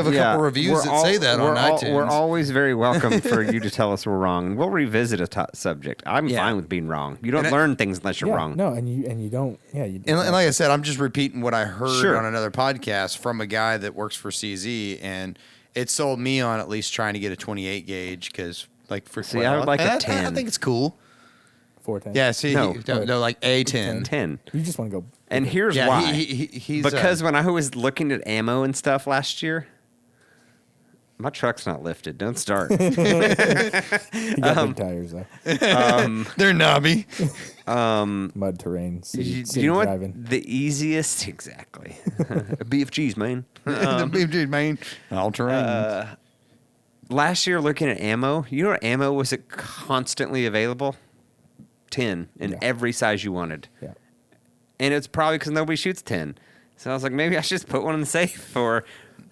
a couple reviews that say that on iTunes. We're always very welcome for you to tell us we're wrong. We'll revisit a subject. I'm fine with being wrong. You don't learn things unless you're wrong. No, and you don't. Yeah, you. And like I said, I'm just repeating what I heard on another podcast from a guy that works for CZ, and it sold me on at least trying to get a 28 gauge because I would like a 10. I think it's cool. 410. Yeah, see, No. like A10. 10. You just want to go. And here's Yeah, why. he's Because when I was looking at ammo and stuff last year, my truck's not lifted. Don't start. You got big tires though. they're knobby. Mud terrain. City you know driving. what? The easiest, exactly. BFGs, man. The big dude, man. All terrain. Last year, looking at ammo, you know what ammo was it constantly available? 10 in every size you wanted. Yeah. And it's probably because nobody shoots 10. So I was like, maybe I should just put one in the safe for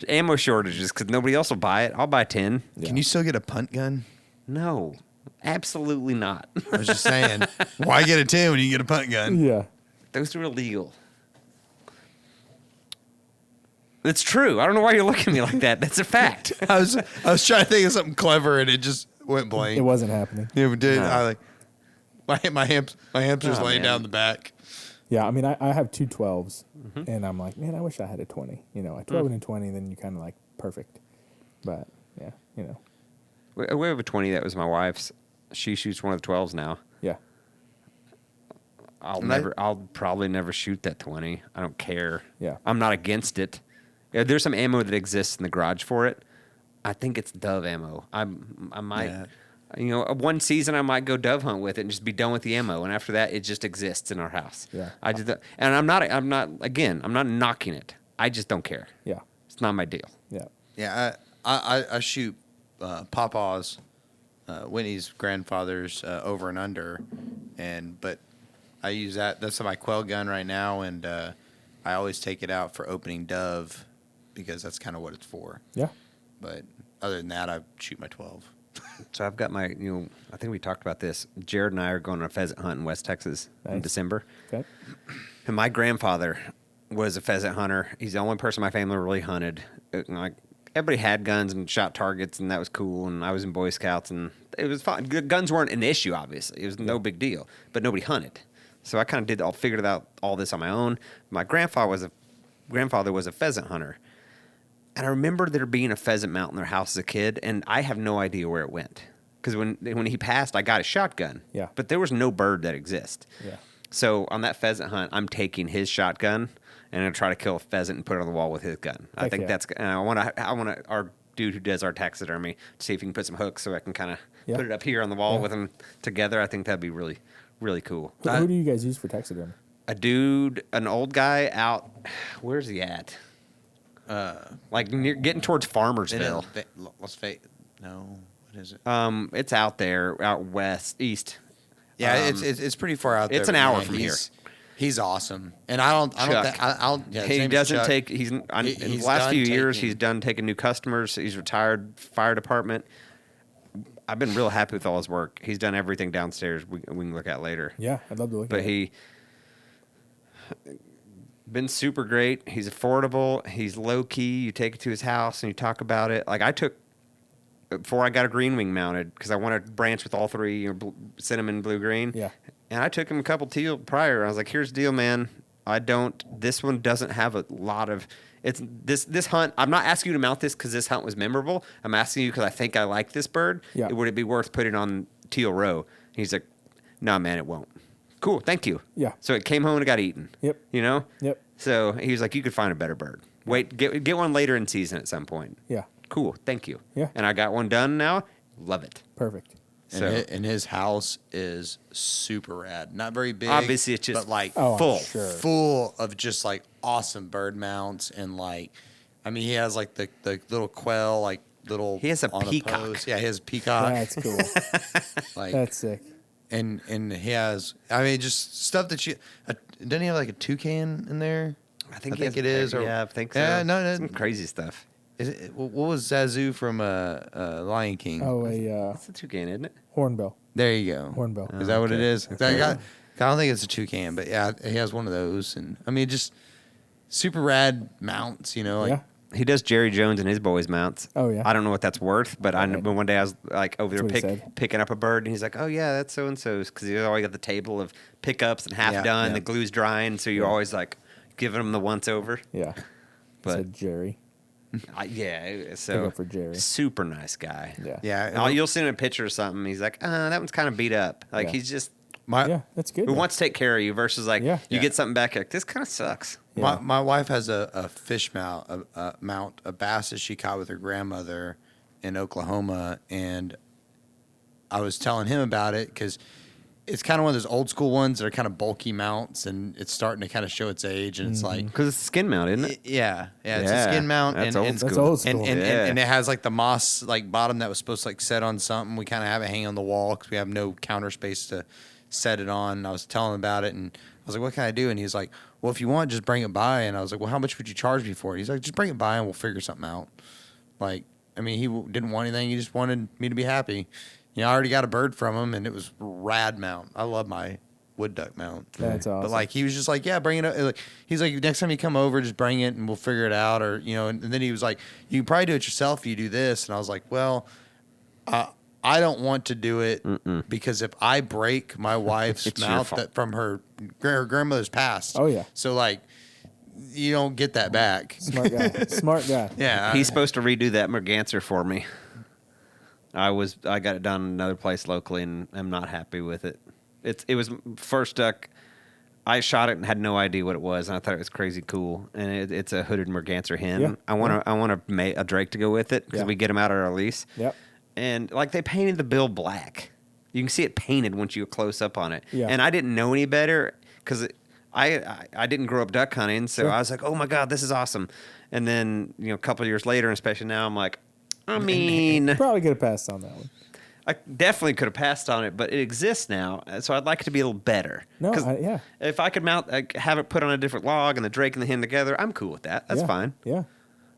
ammo shortages because nobody else will buy it. I'll buy 10. Yeah. Can you still get a punt gun? No, absolutely not. I was just saying, why get a 10 when you can get a punt gun? Yeah. Those are illegal. It's true. I don't know why you're looking at me like that. That's a fact. I was trying to think of something clever and it just went blank. It wasn't happening. Yeah, but dude, No. my hamster's Oh, laying man. down the back. Yeah, I mean, I have two 12s, and I'm like, man, I wish I had a 20. A 12 and a 20, then you kind of like perfect. But yeah, We have a 20 that was my wife's. She shoots one of the 12s now. yeah, I'll probably never shoot that 20. I don't care. Yeah. I'm not against it. Yeah, there's some ammo that exists in the garage for it. I think it's dove ammo. I might, one season I might go dove hunt with it and just be done with the ammo. And after that, it just exists in our house. Yeah. And I'm not knocking it. I just don't care. yeah, It's not my deal. yeah. Yeah, I shoot Papa's, Whitney's grandfather's over and under, but I use that. That's my quail gun right now, and I always take it out for opening dove because that's kind of what it's for. Yeah. But other than that, I shoot my 12. So I've got my, I think we talked about this. Jared and I are going on a pheasant hunt in West Texas in December. Okay. And my grandfather was a pheasant hunter. He's the only person in my family really hunted. Like everybody had guns and shot targets, and that was cool. And I was in Boy Scouts, and it was fine. Guns weren't an issue, obviously. It was no big deal. But nobody hunted, so I kind of figured out all this on my own. My grandfather was a pheasant hunter. And I remember there being a pheasant mount in their house as a kid, and I have no idea where it went. Because when he passed, I got a shotgun. Yeah. But there was no bird that exists. Yeah. So on that pheasant hunt, I'm taking his shotgun, and I'm going to try to kill a pheasant and put it on the wall with his gun. I think that's – I want our dude who does our taxidermy to see if he can put some hooks so I can kind of put it up here on the wall with them together. I think that'd be really, really cool. Who do you guys use for taxidermy? A dude, an old guy out – where's he at? Like getting towards Farmersville. Las Vegas. No, what is it? It's out there, out east. Yeah, it's pretty far out there. It's an hour from here. He's awesome, and I don't. He doesn't take. In the last few years, he's done taking new customers. He's retired fire department. I've been real happy with all his work. He's done everything downstairs. We can look at later. Yeah, I'd love to look at it. But he been super great. He's affordable. He's low key. You take it to his house and you talk about it. Like I took before I got a green wing mounted because I wanted to branch with all three, cinnamon, blue, green. Yeah. And I took him a couple teal prior. I was like, "Here's the deal, man. This one doesn't have a lot of. It's this hunt. I'm not asking you to mount this because this hunt was memorable. I'm asking you because I think I like this bird. Yeah. Would it be worth putting on teal row?" And he's like, "No, man, it won't." Cool, thank you. Yeah. So it came home and got eaten. Yep. Yep. So he was like, "You could find a better bird. Wait, get one later in season at some point." Yeah. Cool, thank you. Yeah. And I got one done now. Love it. Perfect. So and his house is super rad. Not very big. obviously it's just but like full. Sure. full of just like awesome bird mounts and he has like the little quail like little. He has a on peacock. post. Yeah, he has a peacock. That's cool. That's sick. And he has just stuff that doesn't he have like a toucan in there? I think it is. I think so. Yeah, no, some crazy stuff. Is it, what was Zazu from Lion King? Oh, That's a toucan, isn't it? hornbill. There you go. Hornbill. Is that what it Okay. is? I don't think it's a toucan, but yeah, he has one of those, and just super rad mounts. Yeah. He does Jerry Jones and his boys mounts. Oh, yeah. I don't know what that's worth, but I know. But one day I was like over That's what he there said. picking up a bird, and he's like, "Oh yeah, that's so and so's," because he's always got the table of pickups and half Yeah, done. yeah. The glue's drying, so you're always like giving him the once over. Yeah. But Said Jerry. So Pick up for Jerry. super nice guy. Yeah. Yeah, You'll send him a picture or something. He's like, that one's kind of beat up. Like Yeah. he's just Yeah, that's good. who man. wants to take care of you versus like Yeah. you Yeah. get something back like this kind of sucks. Yeah. My wife has a fish mount, a bass that she caught with her grandmother in Oklahoma, and I was telling him about it because it's kind of one of those old school ones that are kind of bulky mounts, and it's starting to kind of show its age, and it's like, Because it's a skin mount, isn't it? yeah, it's a Yeah, skin mount, that's and, old and, school. That's old school. and it has like the moss like bottom that was supposed to like set on something. We kind of have it hang on the wall because we have no counter space to set it on. And I was telling him about it, and I was like, "What can I do?" And he's like, "Well, if you want, just bring it by." And I was like, "Well, how much would you charge me for it?" He's like, "Just bring it by, and we'll figure something out." Like, he didn't want anything. He just wanted me to be happy. I already got a bird from him, and it was rad mount. I love my wood duck mount. That's awesome. But like, he was just like, "Yeah, bring it up." Like, he's like, "Next time you come over, just bring it, and we'll figure it out." Or and then he was like, "You can probably do it yourself if you do this." And I was like, "Well, I don't want to do it because if I break my wife's It's your mouth fault. that from her grandmother's past, Oh, yeah. so like, you don't get that back." Smart guy. Smart guy. Yeah, He's supposed to redo that merganser for me. I got it done in another place locally, and I'm not happy with it. It was first duck. I shot it and had no idea what it was, and I thought it was crazy cool. And it's a hooded merganser hen. Yeah. I want a drake to go with it because Yeah. we get them out at our lease. Yep. And like they painted the bill black. You can see it painted once you go close up on it. Yeah. And I didn't know any better because I didn't grow up duck hunting, so Sure. I was like, oh my god, this is awesome. And then a couple of years later, and especially now, I'm like, I mean, Probably could have passed on that one. I definitely could have passed on it, but it exists now, so I'd like it to be a little better. No, 'Cause yeah. if I could have it put on a different log and the Drake and the hen together, I'm cool with that. That's Yeah, fine. Yeah.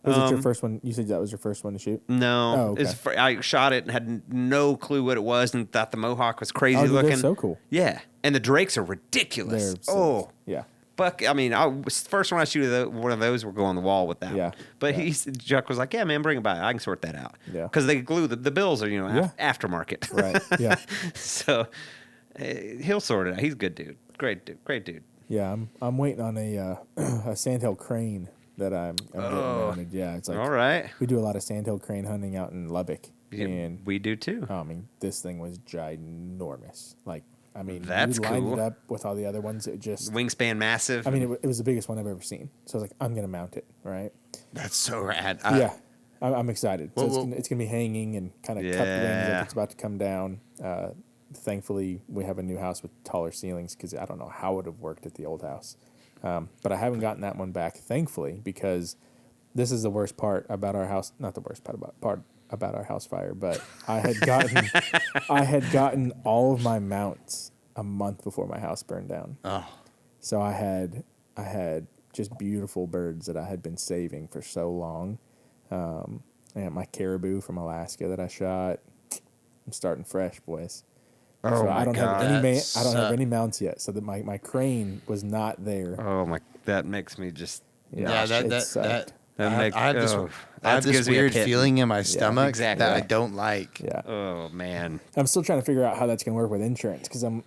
Was it your first one? You said that was your first one to shoot? No, Oh, okay. I shot it and had no clue what it was and thought the Mohawk was crazy Oh, dude, looking. they're so cool. Yeah, and the Drakes are ridiculous. They're sick. Oh, Yeah. Buck, I mean, first one I shoot one of those will go on the wall with that. Yeah, one. But yeah. Chuck was like, "Yeah, man, bring it by. I can sort that out." Yeah. because they glue the bills are Yeah. aftermarket. Right. Yeah. So he'll sort it out. He's a good dude. Great dude. Great dude. Yeah. I'm waiting on a sandhill crane that I'm getting mounted. Yeah. It's like All right. we do a lot of sandhill crane hunting out in Lubbock, Yeah, and we do too. I mean, this thing was ginormous. Like, I mean, That's we lined cool. it up with all the other ones. It just, Wingspan massive. I mean, it was the biggest one I've ever seen. So I was like, I'm gonna mount it, right? That's so rad. Yeah, I'm excited. So Well, it's gonna be hanging and kind of cut the wings Yeah. like it's about to come down. Thankfully, we have a new house with taller ceilings because I don't know how it would have worked at the old house. But I haven't gotten that one back, thankfully, because this is the worst part about our house. Not the worst part about our house fire, but I had gotten all of my mounts a month before my house burned down. Oh, So I had just beautiful birds that I had been saving for so long. And my caribou from Alaska that I shot. I'm starting fresh, boys. Oh so my I don't God. have any That I don't have sucks. any mounts yet. So that my crane was not there. Oh my! That makes me just. yeah. it That sucked. I have this. oh, I have that this gives me a weird pit. feeling in my stomach exactly. that I don't like. Yeah. Oh man. I'm still trying to figure out how that's gonna work with insurance because I'm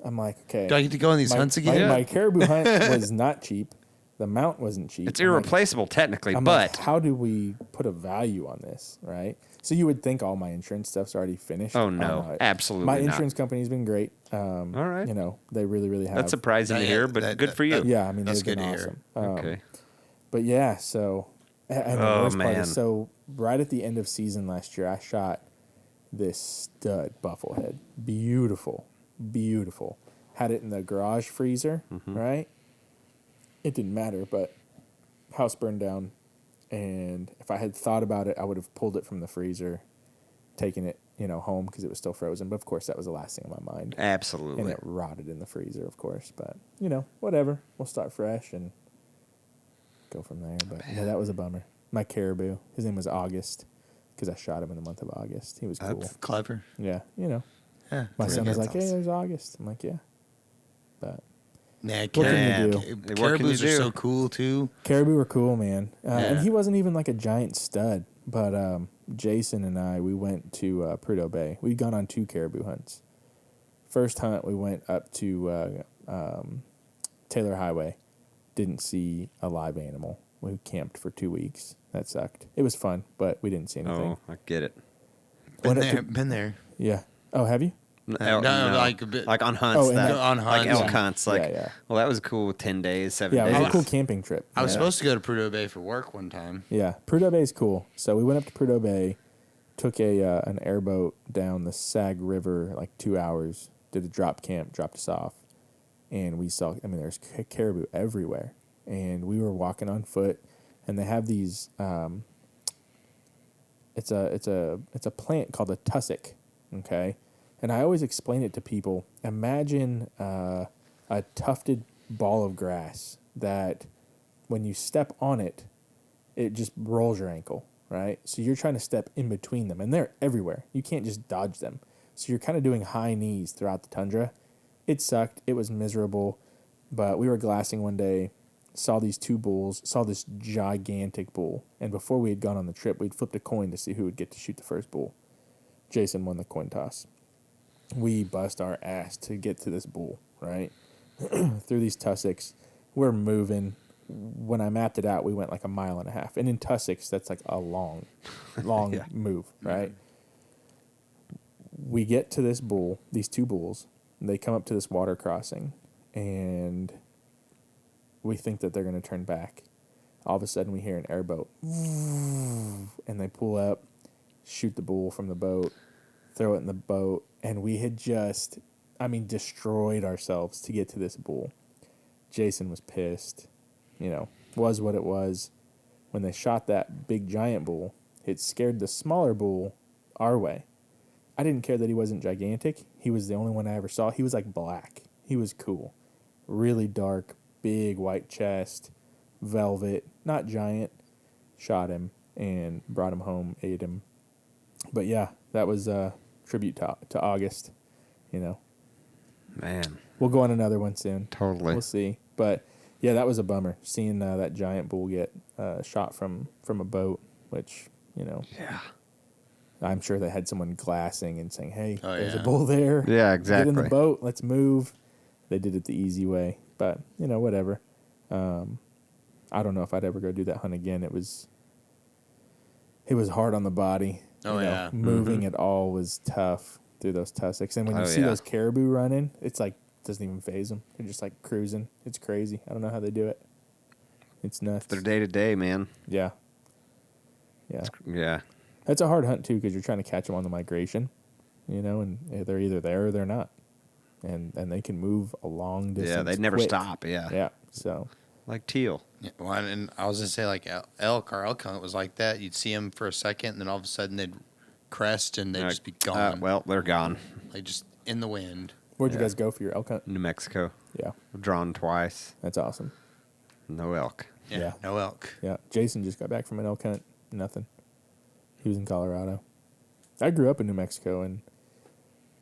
like, okay. Do I get to go on these hunts again? My caribou hunt was not cheap. The mount wasn't cheap. It's I'm like- irreplaceable technically, I'm but like, how do we put a value on this, right? So you would think all my insurance stuff's already finished. Oh, I don't no. know. Absolutely My not. insurance company's been great. all right. They really, really have. That's surprising to hear, but good for you. Yeah, I mean, That's they've been good to hear. awesome. Okay. But yeah, so and the Oh, worst part man. is, so right at the end of season last year, I shot this stud bufflehead. Beautiful, beautiful. Had it in the garage freezer, Mm-hmm. right? It didn't matter, but house burned down, and if I had thought about it, I would have pulled it from the freezer, taken it, home because it was still frozen. But of course, that was the last thing on my mind. And Absolutely. it rotted in the freezer, of course. But whatever. We'll start fresh and go from there. But yeah, that was a bummer. My caribou, his name was August, because I shot him in the month of August. He was cool. That's clever. Yeah, Yeah, my son was that's like, "Hey, awesome. there's August." I'm like, "Yeah." But Nah, What can you do? What can you Caribous are do? so cool too. caribou were cool, man. And Yeah. he wasn't even like a giant stud. But Jason and I, we went to Prudhoe Bay. We'd gone on 2 caribou hunts. First hunt, we went up to Taylor Highway. Didn't see a live animal. We camped for 2 weeks. That sucked. It was fun, but we didn't see anything. Oh, I get it. Been Went up there. to- Been there. Yeah. Oh, have you? No, like a bit. like on hunts, Oh, and that- on like hunts. elk hunts. Like, yeah. well, that was cool. 10 days, 7 Yeah, it days. was a cool camping trip. I was Yeah. supposed to go to Prudhoe Bay for work one time. Yeah, Prudhoe Bay is cool. So we went up to Prudhoe Bay, took an airboat down the Sag River, like 2 hours, did a drop camp, dropped us off, and we saw. I mean, there's caribou everywhere, and we were walking on foot, and they have these. It's a plant called a tussock, okay, and I always explain it to people. Imagine a tufted ball of grass that, when you step on it, it just rolls your ankle, right? So you're trying to step in between them, and they're everywhere. You can't just dodge them. So you're kind of doing high knees throughout the tundra. It sucked. It was miserable. But we were glassing one day, saw these 2 bulls, saw this gigantic bull. And before we had gone on the trip, we'd flipped a coin to see who would get to shoot the first bull. Jason won the coin toss. We bust our ass to get to this bull, right? Through these tussocks. We're moving. When I mapped it out, we went like 1.5 miles. And in tussocks, that's like a long Yeah. move, right? We get to this bull, these 2 bulls. They come up to this water crossing, and we think that they're going to turn back. All of a sudden, we hear an airboat, and they pull up, shoot the bull from the boat, throw it in the boat, and we had just, destroyed ourselves to get to this bull. Jason was pissed. Was what it was. When they shot that big giant bull, it scared the smaller bull our way. I didn't care that he wasn't gigantic. He was the only one I ever saw. He was like black. He was cool. Really dark, big white chest, velvet, not giant. Shot him and brought him home, ate him. But yeah, that was a tribute to August, you know. Man. We'll go on another one soon. Totally. We'll see. But yeah, that was a bummer seeing that giant bull get shot from a boat, which, you know. Yeah. I'm sure they had someone glassing and saying, hey, there's a yeah. bull there. Yeah, exactly. Get in the boat. Let's move. They did it the easy way. But, you know, whatever. I don't know if I'd ever go do that hunt again. It was hard on the body. Oh, you know, yeah. Moving at all was tough through those tussocks. And when you see those caribou running, it's like, doesn't even phase them. They're just like cruising. It's crazy. I don't know how they do it. It's nuts. They're day to day, man. Yeah. Yeah. Yeah. That's a hard hunt, too, because you're trying to catch them on the migration, you know, and they're either there or they're not. And they can move a long distance. Yeah, they never quick. stop. Yeah. Yeah, so. Like teal. Yeah, well, and I was going to say, like, elk hunt was like that. You'd see them for a second, and then all of a sudden they'd crest, and they'd just be gone. Well, they're gone. Like, just in the wind. Where'd you guys go for your elk hunt? New Mexico. Yeah. Drawn twice. That's awesome. No elk. Yeah. No elk. Yeah. Jason just got back from an elk hunt. Nothing. He was in Colorado. I grew up in New Mexico, and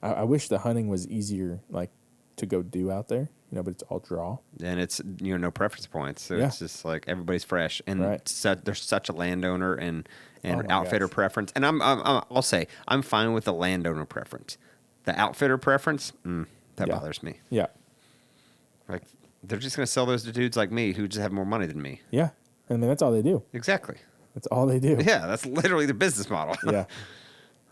I wish the hunting was easier, like, to go do out there, you know, but it's all draw. And it's, you know, no preference points. So Yeah. it's just like everybody's fresh. And Right. there's such a landowner and Oh my outfitter gosh. preference. And I'll say, I'm fine with the landowner preference. The outfitter preference, that Yeah. bothers me. Yeah. Like, they're just going to sell those to dudes like me who just have more money than me. Yeah. I mean, that's all they do. Exactly. That's all they do. Yeah, that's literally the business model. Yeah.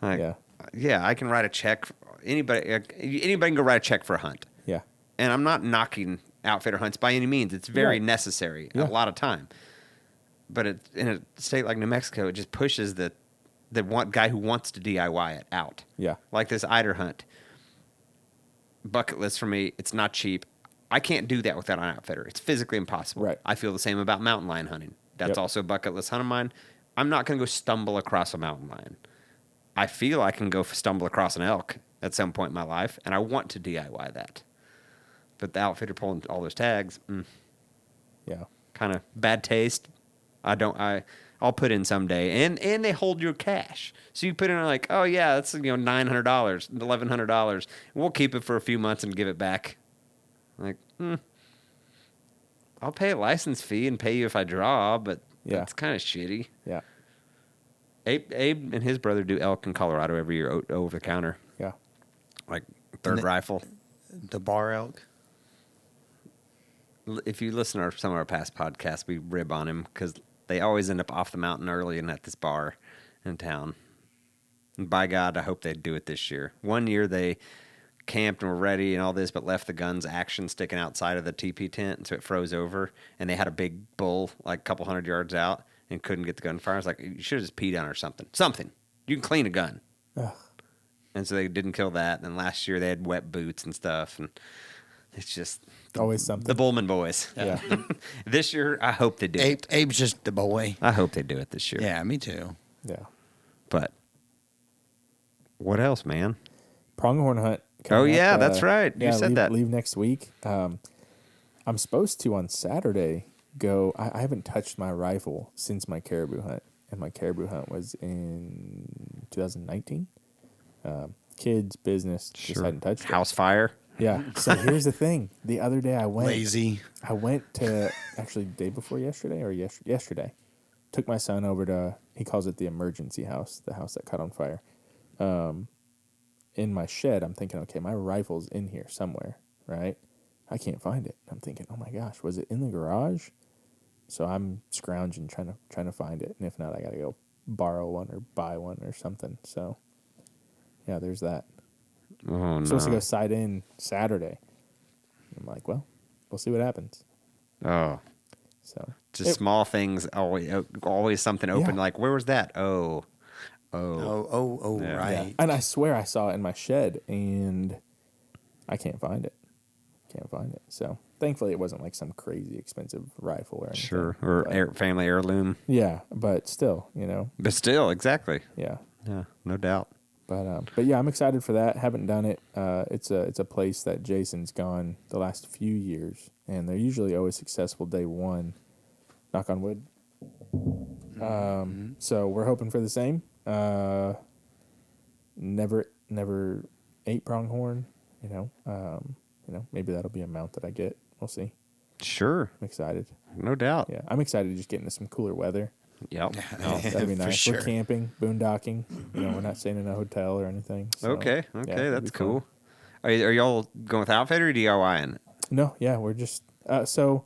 Like, Yeah. yeah, I can write a check. Anybody can go write a check for a hunt. Yeah. And I'm not knocking outfitter hunts by any means. It's very Right. necessary Yeah. a lot of time. But in a state like New Mexico, it just pushes the one guy who wants to DIY it out. Yeah. Like this eider hunt. Bucket list for me, it's not cheap. I can't do that without an outfitter. It's physically impossible. Right. I feel the same about mountain lion hunting. That's Yep. also a bucket list hunt of mine. I'm not going to go stumble across a mountain lion. I feel I can go stumble across an elk at some point in my life, and I want to DIY that. But the outfitter pulling all those tags, Yeah. kind of bad taste. I'll put in someday, and they hold your cash. So you put in like, oh yeah, that's $900, $1,100. We'll keep it for a few months and give it back. Like, I'll pay a license fee and pay you if I draw, but Yeah. that's kind of shitty. Yeah. Abe and his brother do elk in Colorado every year over the counter, Yeah. like third rifle. The bar elk. If you listen to some of our past podcasts, we rib on him because they always end up off the mountain early and at this bar in town. And by God, I hope they do it this year. One year they camped and were ready and all this, but left the guns action sticking outside of the teepee tent, and so it froze over. And they had a big bull like a couple 100 yards out and couldn't get the gun fired. I was like, you should have just peed on it or something. Something. You can clean a gun. Ugh. And so they didn't kill that. And then last year they had wet boots and stuff. And it's just Always something. the Bullman boys. Yeah. This year, I hope they do it. Abe's just the boy. I hope they do it this year. Yeah, me too. Yeah. But what else, man? Pronghorn hunt. Oh, coming yeah, up, that's right. You said leave, that. Leave next week. I'm supposed to on Saturday go. I haven't touched my rifle since my caribou hunt, and my caribou hunt was in 2019. Kids, business, just hadn't touched it. House fire. Yeah. So here's the thing. The other day I went. Lazy. I went to actually the day before yesterday or yesterday. Took my son over to, he calls it the emergency house, the house that caught on fire. In my shed, I'm thinking, okay, my rifle's in here somewhere, right? I can't find it. I'm thinking, oh my gosh, was it in the garage? So I'm scrounging, trying to find it, and if not, I gotta go borrow one or buy one or something. So, yeah, there's that. Oh, I'm no. supposed to go sight in Saturday. I'm like, well, we'll see what happens. Oh, So just small things. Always something open. Yeah. Like, where was that? Oh. Oh, Yeah. right. And I swear I saw it in my shed, and I can't find it. So thankfully it wasn't like some crazy expensive rifle or anything. Sure. Or But, family heirloom. yeah, but still, But still, exactly. yeah. Yeah, no doubt. But yeah, I'm excited for that. Haven't done it. It's a place that Jason's gone the last few years, and they're usually always successful day one. Knock on wood. So we're hoping for the same. Never ate pronghorn. Maybe that'll be a mount that I get. We'll see. Sure. I'm excited. No doubt. Yeah, I'm excited to just get into some cooler weather. Yep. That'd be For nice. sure. We're camping, boondocking. We're not staying in a hotel or anything. So, Okay. yeah, Okay. it'll That's be fun. cool. Are y'all going with outfit or DIYing? No, yeah, we're just so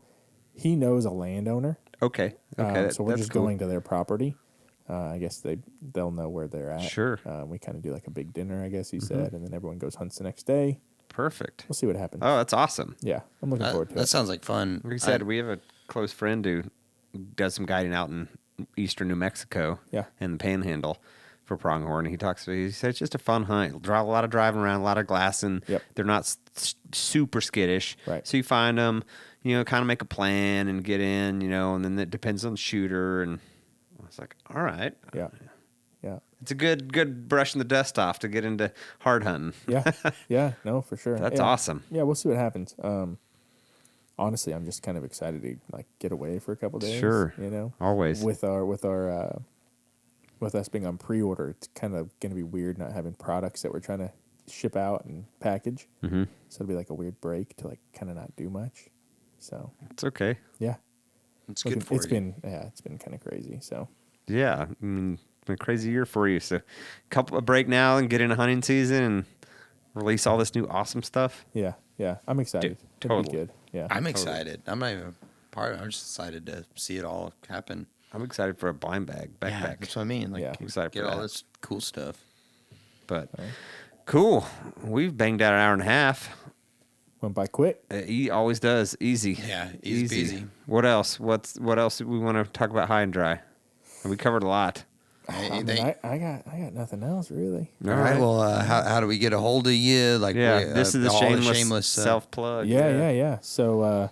he knows a landowner. Okay. Okay. So we're that's just cool. going to their property. I guess they'll know where they're at. Sure. Mm-hmm. We kind of do like a big dinner, I guess he said, and then everyone goes hunts the next day. Perfect. We'll see what happens. Oh, that's awesome. Yeah, I'm looking forward to That it. sounds like fun. Like I said, we have a close friend who does some guiding out in eastern New Mexico. Yeah. And the Panhandle for pronghorn. He said it's just a fun hunt. A lot of driving around, a lot of glassing. Yep. They're not super skittish. Right. So you find them, kind of make a plan and get in, and then it depends on the shooter. And I was like, all right. Yeah, yeah, It's a good brushing the dust off to get into hard hunting. yeah, yeah. No, for sure. That's Yeah. awesome. Yeah, we'll see what happens. Honestly, I'm just kind of excited to like get away for a couple days. Sure. Always. with us being on pre-order, it's kind of going to be weird not having products that we're trying to ship out and package. Mm-hmm. So it'll be like a weird break to like kind of not do much. So It's okay. yeah, It's good for it's you. been kind of crazy. So Yeah. I mean, it's been a crazy year for you. So a break now and get into hunting season and release all this new awesome stuff. yeah, I'm excited. Dude, It'll be totally. good. Yeah, I'm excited. I'm not even part of it. I'm just excited to see it all happen. I'm excited for a blind bag backpack. Yeah, that's what I mean. Like, Yeah. Excited get for all that. this cool stuff. But cool. We've banged out an hour and a half. went by quick. He always does. Easy. Yeah, easy peasy. What else? What else do we want to talk about high and dry? We covered a lot. I got nothing else really. All right. Well, how do we get a hold of you? Like, Yeah, this is a all the shameless self plug. Yeah. So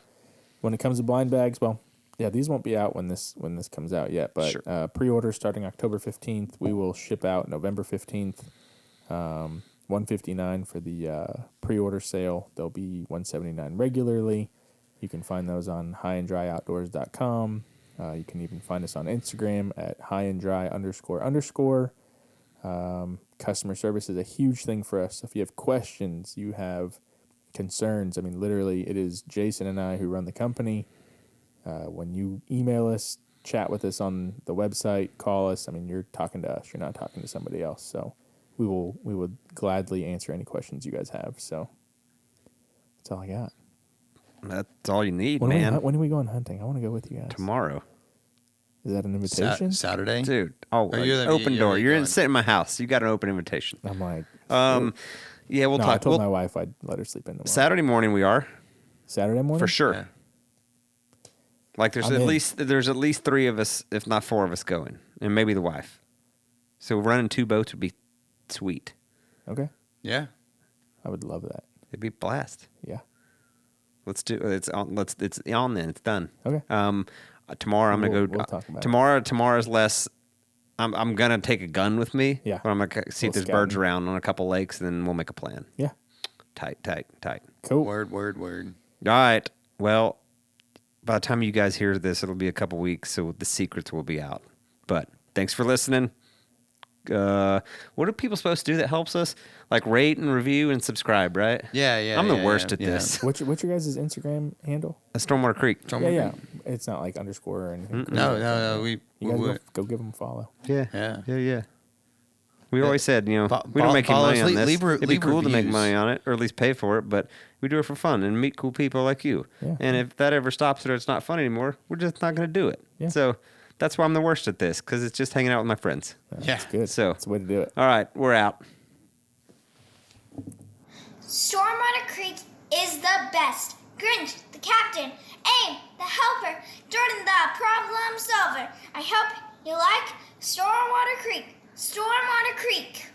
when it comes to blind bags, well, yeah, these won't be out when this comes out yet, but Sure. pre-order starting October 15th. We will ship out November 15th. $159 for the pre-order sale. There'll be $179 regularly. You can find those on highanddryoutdoors.com. You can even find us on Instagram at highanddry__. Customer service is a huge thing for us. If you have questions, you have concerns, I mean, literally, it is Jason and I who run the company. When you email us, chat with us on the website, call us, I mean, you're talking to us. You're not talking to somebody else. So we would gladly answer any questions you guys have. So that's all I got. That's all you need, When man. are we going hunting? I want to go with you guys. Tomorrow. Is that an invitation? Saturday? Dude, you're open door. You're going. sitting in my house. You got an open invitation. I'm like, Yeah, we'll no, talk. I told my wife I'd let her sleep in tomorrow. Saturday morning we are Saturday morning? for sure. Yeah. Like there's I'm at in. least 3 of us, if not 4 of us, going, and maybe the wife. So running 2 boats would be sweet. Okay. Yeah. I would love that. It'd be a blast. Yeah. Let's do it's on. It's on then. It's done. Okay. Tomorrow I'm gonna We'll go. talk about it. Tomorrow's less. I'm gonna take a gun with me. Yeah. But I'm gonna see if Little there's birds scouting. around on a couple lakes, and then we'll make a plan. Yeah. Tight. Cool. Word. All right. Well, by the time you guys hear this, it'll be a couple weeks, so the secrets will be out. But thanks for listening. What are people supposed to do that helps us? Like rate and review and subscribe, right? Yeah. I'm the worst at this. What's your guys' Instagram handle? Stormwater Creek. Yeah. It's not like underscore or anything. No. You guys go give them a follow. Yeah. We always said, we don't make any follow money us. on this. Leave It'd be cool to make reviews. money on it, or at least pay for it, but we do it for fun and meet cool people like you. Yeah. And if that ever stops it or it's not fun anymore, we're just not going to do it. Yeah. So that's why I'm the worst at this, because it's just hanging out with my friends. That's good. So- That's the way to do it. All right, we're out. Stormwater Creek is the best. Grinch, the captain. Aim, the helper. Jordan, the problem solver. I hope you like Stormwater Creek. Stormwater Creek.